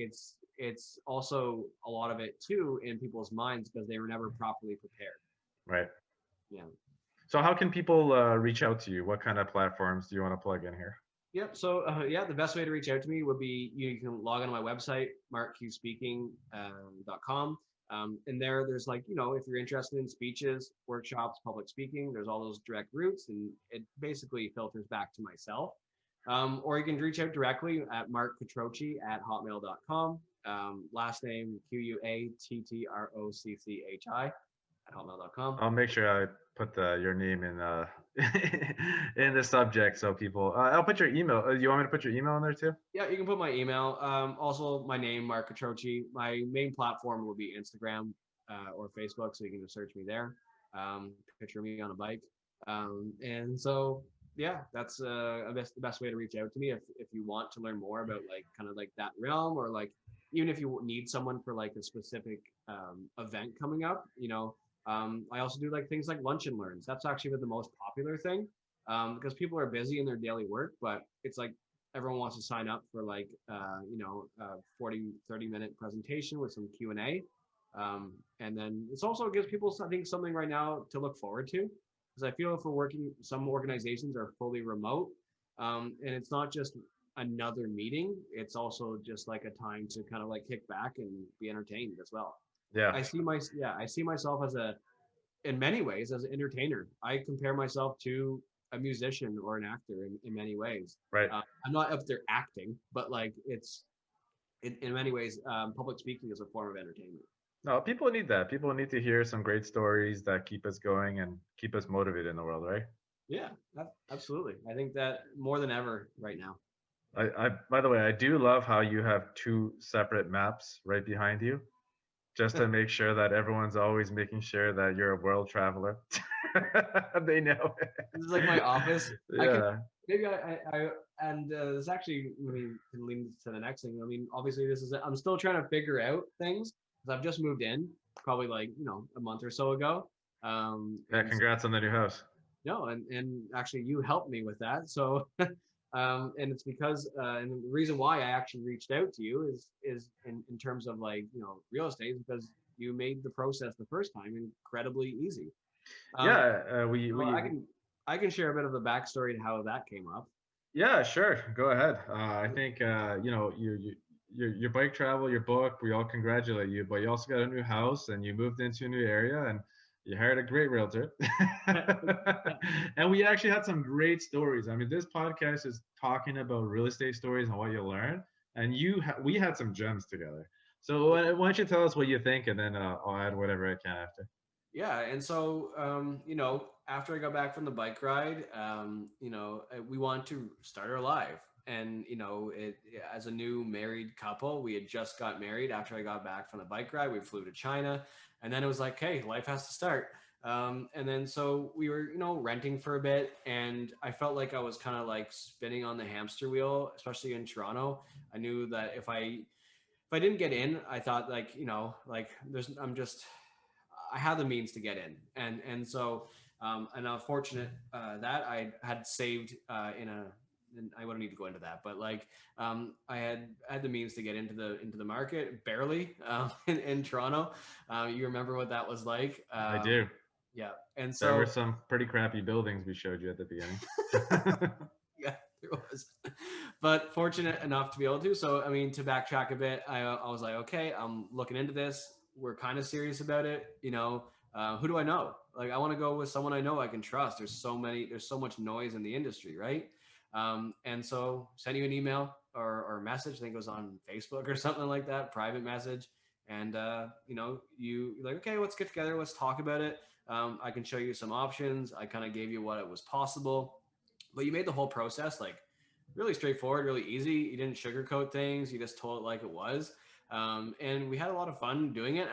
B: it's also a lot of it too in people's minds because they were never properly prepared.
A: Right.
B: Yeah.
A: So how can people reach out to you? What kind of platforms do you want to plug in here?
B: Yep. So yeah, the best way to reach out to me would be you can log on to my website, markqspeaking.com. And there's like, if you're interested in speeches, workshops, public speaking, there's all those direct routes, and it basically filters back to myself. Or you can reach out directly at markquattrocchi@hotmail.com. Last name Quattrocchi @hotmail.com.
A: I'll make sure I put your name in in the subject so people. I'll put your email. You want me to put your email in there too?
B: Yeah, you can put my email. Also, my name, Mark Quattrocchi. My main platform will be Instagram or Facebook, so you can just search me there. Picture me on a bike. And so, yeah, that's the best way to reach out to me if you want to learn more about like kind of like that realm, or like even if you need someone for like a specific event coming up. I also do like things like lunch and learns. That's actually been the most popular thing because people are busy in their daily work, but it's like everyone wants to sign up for like 30-minute presentation with some Q&A. And then it's also gives people, I think, something right now to look forward to, because I feel if we're working, some organizations are fully remote, and it's not just another meeting, it's also just like a time to kind of like kick back and be entertained as well.
A: Yeah.
B: I see myself as in many ways, as an entertainer, I compare myself to a musician or an actor in many ways.
A: Right.
B: I'm not up there acting, but like it's in many ways, public speaking is a form of entertainment.
A: No, people need that. People need to hear some great stories that keep us going and keep us motivated in the world, right?
B: Yeah, absolutely. I think that more than ever right now.
A: By the way, I do love how you have two separate maps right behind you, just to make sure that everyone's always making sure that you're a world traveler. They know.
B: This is like my office. I can
A: Yeah.
B: maybe I and this actually, I mean, can lead to the next thing. I mean, obviously, this is I'm still trying to figure out things because I've just moved in, probably like a month or so ago.
A: Yeah.
B: And
A: Congrats on the new house.
B: no, and actually, you helped me with that. So, and it's because and the reason why I actually reached out to you is in terms of like real estate because you made the process the first time incredibly easy. Um,
A: Yeah.
B: so I can share a bit of the backstory to how that came up.
A: Yeah, sure. Go ahead. I think your bike travel, your book. We all congratulate you, but you also got a new house and you moved into a new area and you hired a great realtor. And we actually had some great stories. I mean, this podcast is talking about real estate stories and what you learn, and we had some gems together. So why don't you tell us what you think, and then I'll add whatever I can after.
B: Yeah, and so after I got back from the bike ride, we wanted to start our life, and as a new married couple, we had just got married after I got back from the bike ride. We flew to China, and then it was like, hey, life has to start. And then so we were renting for a bit, and I felt like I was kind of like spinning on the hamster wheel, especially in Toronto. I knew that if I didn't get in, I thought like I have the means to get in, and so and I'm fortunate that I had saved and I wouldn't need to go into that, but like I had the means to get into the market barely in Toronto. You remember what that was like?
A: I do.
B: Yeah, and
A: There were
B: so
A: some pretty crappy buildings we showed you at the beginning.
B: yeah, there was, but fortunate enough to be able to. So I mean, to backtrack a bit, I was like, okay, I'm looking into this. We're kind of serious about it. Who do I know? Like, I want to go with someone I know I can trust. There's so much noise in the industry, right? And so send you an email or message. I think it was on Facebook or something like that, private message. And you're like, okay, let's get together. Let's talk about it. I can show you some options. I kind of gave you what it was possible, but you made the whole process like really straightforward, really easy. You didn't sugarcoat things. You just told it like it was. And we had a lot of fun doing it.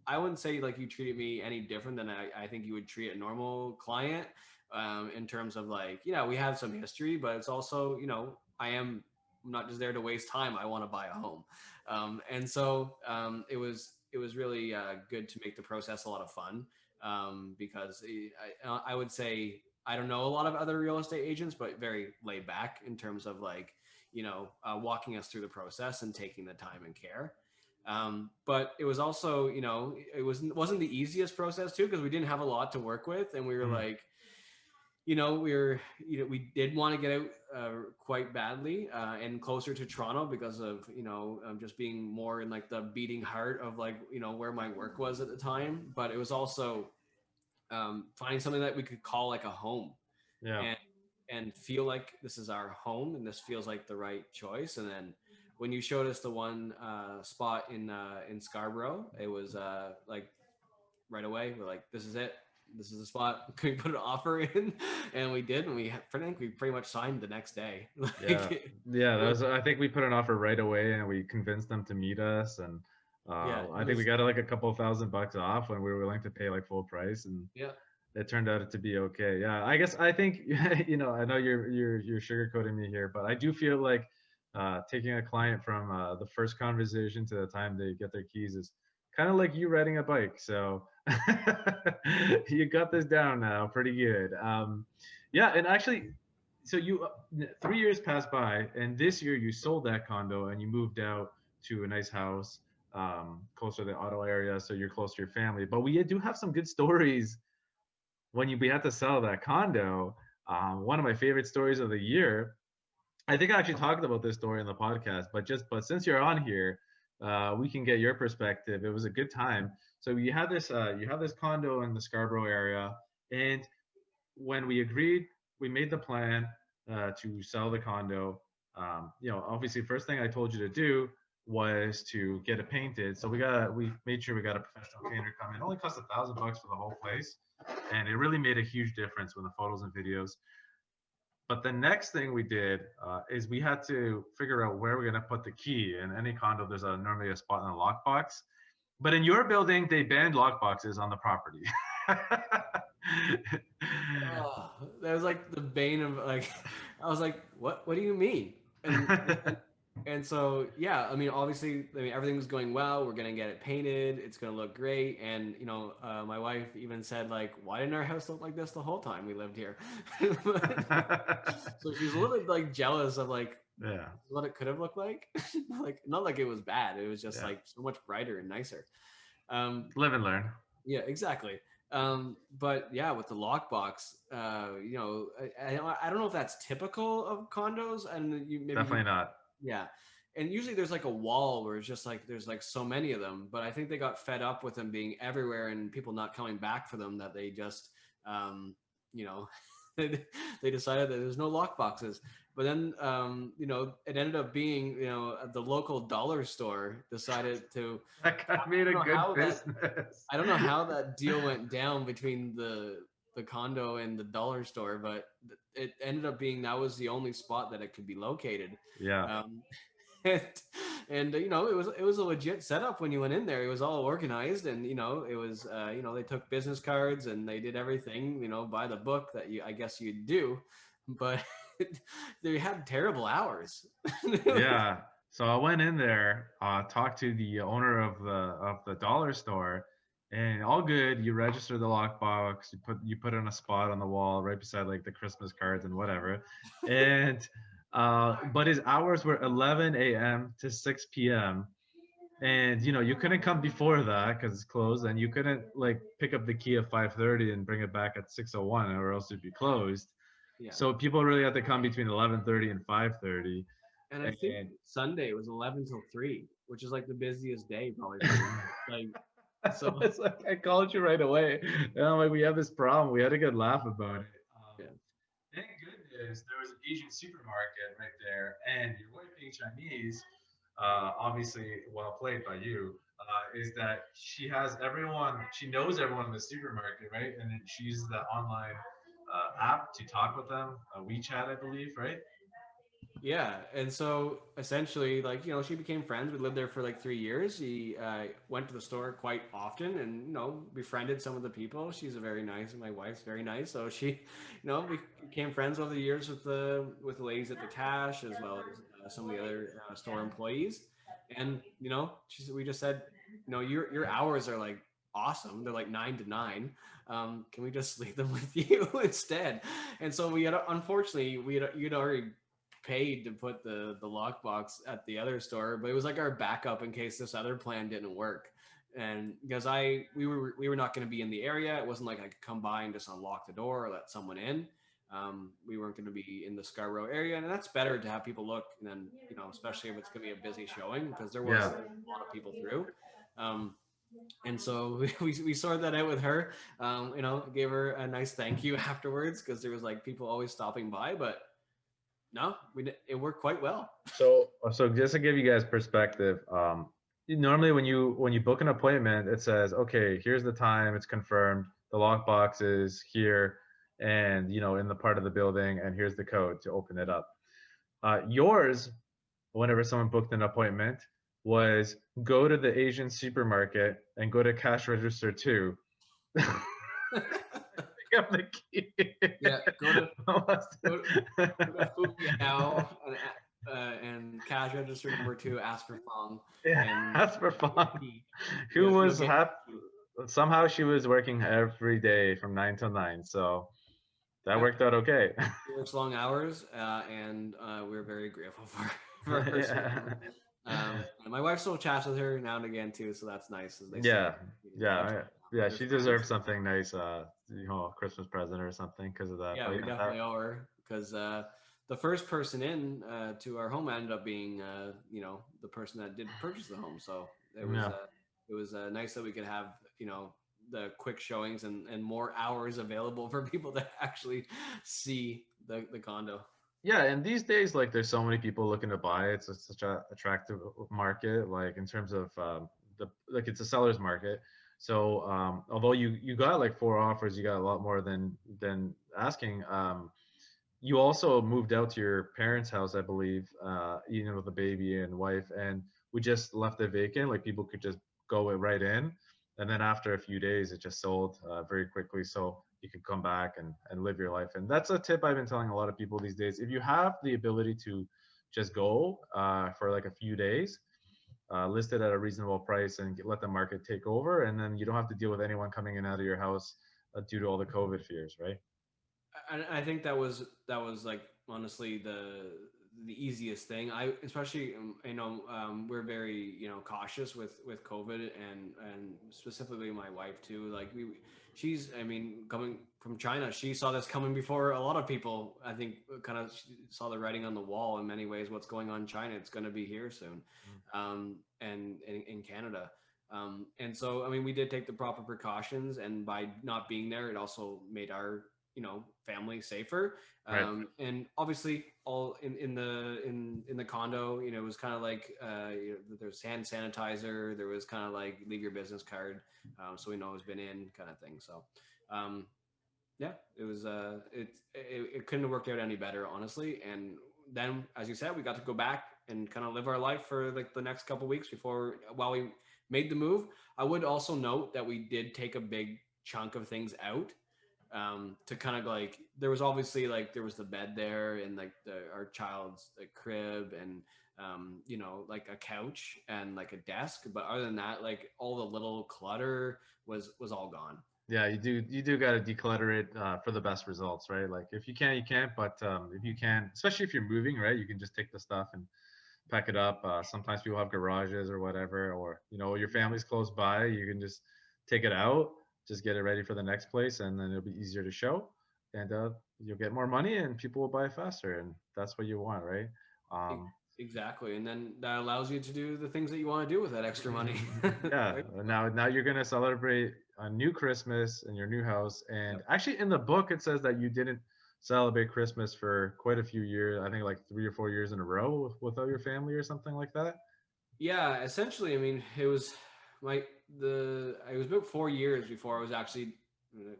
B: I wouldn't say like you treated me any different than I think you would treat a normal client, in terms of like, we have some history, but it's also, I'm not just there to waste time. I want to buy a home. And so it was really good to make the process a lot of fun, because I would say I don't know a lot of other real estate agents, but very laid back in terms of like, walking us through the process and taking the time and care. But it was also, wasn't the easiest process too, because we didn't have a lot to work with, and we were
A: Mhm.
B: like, we did want to get out quite badly and closer to Toronto because of just being more in like the beating heart of like where my work was at the time. But it was also finding something that we could call like a home,
A: Yeah.
B: and feel like this is our home and this feels like the right choice. And then when you showed us the one spot in Scarborough, it was like right away we're like, this is it, this is the spot. Can we put an offer in? And we did, and I think we pretty much signed the next day.
A: Yeah.
B: Like,
A: Yeah. That was, I think we put an offer right away and we convinced them to meet us. And
B: yeah, it
A: I think we
B: was,
A: got like a couple $1,000 off when we were willing to pay like full price. And
B: yeah.
A: it turned out to be okay. Yeah. I think, I know you're sugarcoating me here, but I do feel like taking a client from the first conversation to the time they get their keys is kind of like you riding a bike. So you got this down now pretty good. Yeah. And actually, so 3 years passed by, and this year you sold that condo and you moved out to a nice house, closer to the auto area, so you're close to your family. But we do have some good stories when we had to sell that condo. One of my favorite stories of the year. I think I actually talked about this story in the podcast, but since you're on here, we can get your perspective. It was a good time. So you have this condo in the Scarborough area, and when we agreed, we made the plan to sell the condo. Obviously, first thing I told you to do was to get it painted. So we made sure we got a professional painter come in. It only cost $1,000 for the whole place, and it really made a huge difference with the photos and videos. But the next thing we did is we had to figure out where we're going to put the key. In any condo, there's normally a spot in a lockbox. But in your building, they banned lockboxes on the property.
B: Oh, that was like the bane of like, I was like, what do you mean? And so yeah, I mean, obviously, I mean, everything was going well. We're gonna get it painted. It's gonna look great. And my wife even said like, why didn't our house look like this the whole time we lived here? So she's a little bit like jealous of like
A: Yeah,
B: what it could have looked like. Like not like it was bad. It was just
A: yeah.
B: like so much brighter and nicer. Um,
A: Live and learn.
B: yeah, exactly. But yeah, with the lockbox, I don't know if that's typical of condos, and you maybe you,
A: Definitely not.
B: yeah. And usually there's like a wall where it's just like there's like so many of them, but I think they got fed up with them being everywhere and people not coming back for them that they just, you know, they decided that there's no lock boxes. But then, it ended up being, the local dollar store decided to.
A: That
B: I
A: got made
B: don't
A: a
B: know
A: good
B: how that
A: business.
B: I don't know how that deal went down between the condo and the dollar store, but it ended up being that was the only spot that it could be located.
A: Yeah.
B: Um, and, it was a legit setup when you went in there. It was all organized, and it was they took business cards and they did everything by the book that I guess you'd do, but they had terrible hours.
A: Yeah. So I went in there, talked to the owner of the dollar store, and all good. You register the lockbox, you put it on a spot on the wall right beside like the Christmas cards and whatever. And but his hours were 11 a.m. to 6 p.m. And you couldn't come before that because it's closed, and you couldn't like pick up the key at 5:30 and bring it back at 6:01, or else it'd be closed.
B: Yeah.
A: So people really had to come between 11:30 and 5:30.
B: And I think
A: And
B: Sunday was 11 till 3, which is like the busiest day probably for you. Like,
A: so
B: so
A: it's like I called you right away. And I'm like, we have this problem. We had a good laugh about it.
B: yeah.
A: Thank goodness there was an Asian supermarket right there, and your wife being Chinese, obviously well played by you, is that she knows everyone in the supermarket, right? And then she uses the online app to talk with them, WeChat, I believe, right?
B: Yeah. And so essentially, like, she became friends. We lived there for like 3 years. She went to the store quite often and, befriended some of the people. She's a very nice, my wife's very nice. So she, we became friends over the years with the ladies at the cash as well as some of the other store employees. And, we just said, your hours are like awesome. They're like 9 to 9. Can we just leave them with you instead? And so unfortunately, you'd already paid to put the lockbox at the other store, but it was like our backup in case this other plan didn't work. And because we were not going to be in the area, it wasn't like I could come by and just unlock the door or let someone in. We weren't going to be in the Scarborough area, and that's better to have people look. And then especially if it's going to be a busy showing, because there was
A: Yeah.
B: a lot of people through. Um, and so we sorted that out with her. Gave her a nice thank you afterwards because there was like people always stopping by, but no, it worked quite well.
A: So just to give you guys perspective, normally when you book an appointment, it says, okay, here's the time, it's confirmed, the lockbox is here, and in the part of the building, and here's the code to open it up. Yours, whenever someone booked an appointment, was go to the Asian supermarket and go to cash register 2. Pick up the key.
B: Yeah, go to Food Now and cash register number 2, ask for Fong,
A: Yeah,
B: and
A: that's for
B: you'll get
A: fun.
B: key.
A: Who
B: You'll
A: was
B: get
A: happy?
B: key.
A: Somehow she was working every day from 9 to 9, so that
B: Yeah,
A: worked out okay.
B: she works long hours, and we're very grateful for her
A: Yeah,
B: service. And my wife still chats with her now and again too, so that's nice. As they say,
A: yeah,
B: catch
A: yeah,
B: up
A: yeah.
B: with
A: She
B: friends.
A: deserves something nice, Christmas present or something because of that.
B: Yeah,
A: But
B: we
A: yeah,
B: definitely owe her because the first person in to our home ended up being the person that did purchase the home. So
A: Yeah.
B: it was nice that we could have the quick showings and more hours available for people to actually see the condo.
A: Yeah, and these days, like, there's so many people looking to buy it. It's such a attractive market, like in terms of the like it's a seller's market. So although you got like four offers, you got a lot more than asking. You also moved out to your parents' house, I believe, with a baby and wife, and we just left it vacant. Like people could just go right in, and then after a few days, it just sold very quickly. So you could come back and live your life. And that's a tip I've been telling a lot of people these days. If you have the ability to just go for like a few days, list it at a reasonable price, and let the market take over, and then you don't have to deal with anyone coming in and out of your house due to all the COVID fears, right?
B: I think that was like honestly the easiest thing. I especially we're very cautious with COVID and specifically my wife too. Like she's I mean coming from China, she saw this coming before a lot of people. I think kind of saw the writing on the wall in many ways. What's going on in China? It's going to be here soon, and in Canada. And so, I mean, we did take the proper precautions, and by not being there, it also made our family safer.
A: Right.
B: And obviously all in the condo, it was kind of like there's hand sanitizer, there was kind of like leave your business card, so we know it's been in kind of thing. So um, yeah, it was it couldn't have worked out any better, honestly. And then, as you said, we got to go back and kind of live our life for like the next couple weeks before while we made the move. I would also note that we did take a big chunk of things out, to kind of like, there was obviously like there was the bed there and like our child's like crib and like a couch and like a desk, but other than that, like all the little clutter was all gone.
A: Yeah, you do got to declutter it for the best results, right? Like if you can't, you can't, but if you can, especially if you're moving, right, you can just take the stuff and pack it up. Sometimes people have garages or whatever, or your family's close by, you can just take it out, just get it ready for the next place, and then it'll be easier to show, and you'll get more money, and people will buy faster, and that's what you want, right?
B: E-
A: Um,
B: Exactly. And then that allows you to do the things that you want to do with that extra money.
A: yeah,
B: Right?
A: now you're gonna celebrate a new Christmas in your new house, and
B: Yep.
A: actually in the book it says that you didn't celebrate Christmas for quite a few years. I think like 3 or 4 years in a row without your family or something like that.
B: Yeah, essentially, I mean, it was my the it was about 4 years before I was actually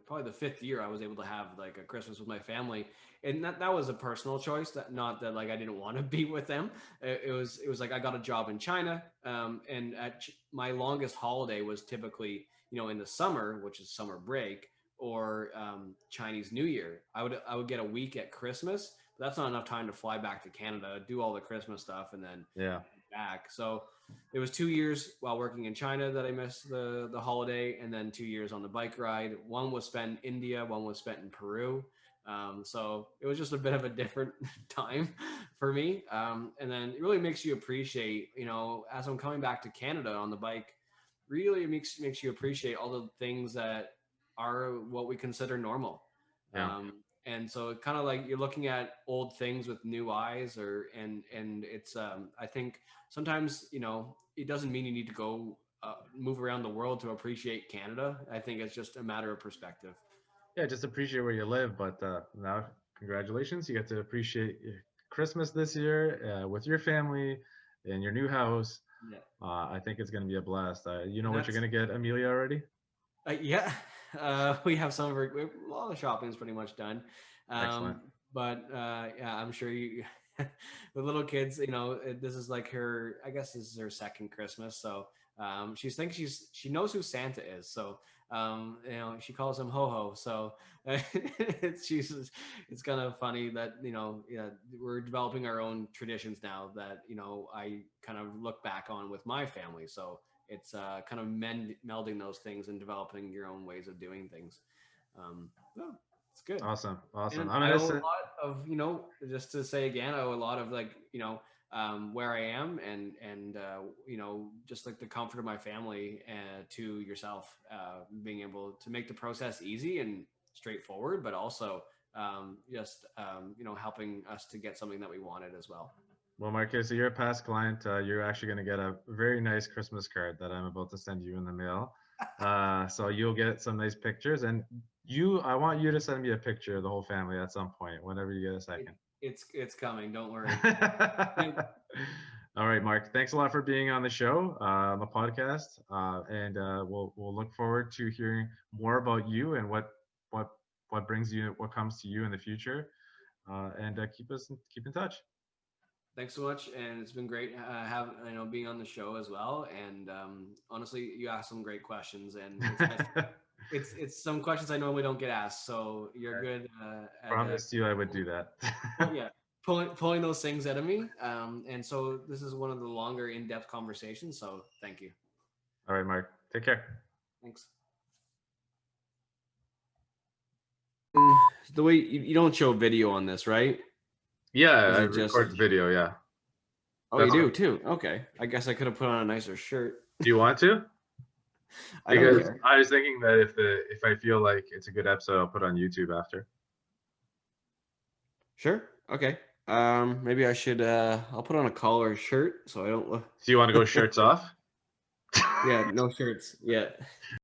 B: probably the fifth year I was able to have like a Christmas with my family, and that was a personal choice. That not that like I didn't want to be with them. It was like I got a job in China, and my longest holiday was typically in the summer, which is summer break or Chinese New Year. I would get a week at Christmas, but that's not enough time to fly back to Canada, do all the Christmas stuff, and then
A: Yeah.
B: back. So it was 2 years while working in China that I missed the holiday, and then 2 years on the bike ride. One was spent in India, one was spent in Peru. So it was just a bit of a different time for me. And then it really makes you appreciate, as I'm coming back to Canada on the bike, really makes you appreciate all the things that are what we consider normal.
A: Yeah.
B: And so it kind of like you're looking at old things with new eyes, and it's I think sometimes it doesn't mean you need to go move around the world to appreciate Canada. I think it's just a matter of perspective.
A: Yeah, just appreciate where you live. But now, congratulations, you get to appreciate Christmas this year with your family in your new house.
B: Yeah,
A: I think it's going to be a blast. You know
B: and
A: what you're
B: that's
A: going to get, Amelia, already?
B: yeah. We have some of our all the shopping's pretty much done,
A: Excellent.
B: but yeah, I'm sure you. With little kids, this is like her. I guess this is her second Christmas, so she thinks she knows who Santa is. So she calls him Ho Ho. So it's kind of funny that yeah, we're developing our own traditions now that I kind of look back on with my family. So it's kind of melding those things and developing your own ways of doing things. So it's good.
A: Awesome. Awesome.
B: And
A: I'm
B: I
A: going to
B: owe a
A: say,
B: lot of, just to say again, I owe a lot of like, where I am and just like the comfort of my family to yourself, being able to make the process easy and straightforward, but also helping us to get something that we wanted as well.
A: Well, Marcus, so you're a past client. You're actually going to get a very nice Christmas card that I'm about to send you in the mail. So you'll get some nice pictures, and I want you to send me a picture of the whole family at some point, whenever you get a second.
B: It's coming. Don't worry.
A: All right, Mark. Thanks a lot for being on the show, on the podcast, and we'll look forward to hearing more about you and what comes to you in the future, and keep in touch.
B: Thanks so much, and it's been great being on the show as well. And honestly, you asked some great questions, and it's some questions I normally don't get asked. So you're good.
A: Promised you I would do that.
B: Yeah, pulling those things out of me. And so this is one of the longer, in-depth conversations. So thank you.
A: All right, Mark. Take care.
B: Thanks. The way you don't show video on this, right?
A: Yeah, I record the video, yeah.
B: Oh, you do too? Okay. I guess I could have put on a nicer shirt.
A: Do you want to? Because I was thinking that if I feel like it's a good episode, I'll put it on YouTube after.
B: Sure. Okay. Maybe I should I'll put on a collar shirt so I don't look.
A: Do you want to go shirts off?
B: Yeah, no shirts. Yeah.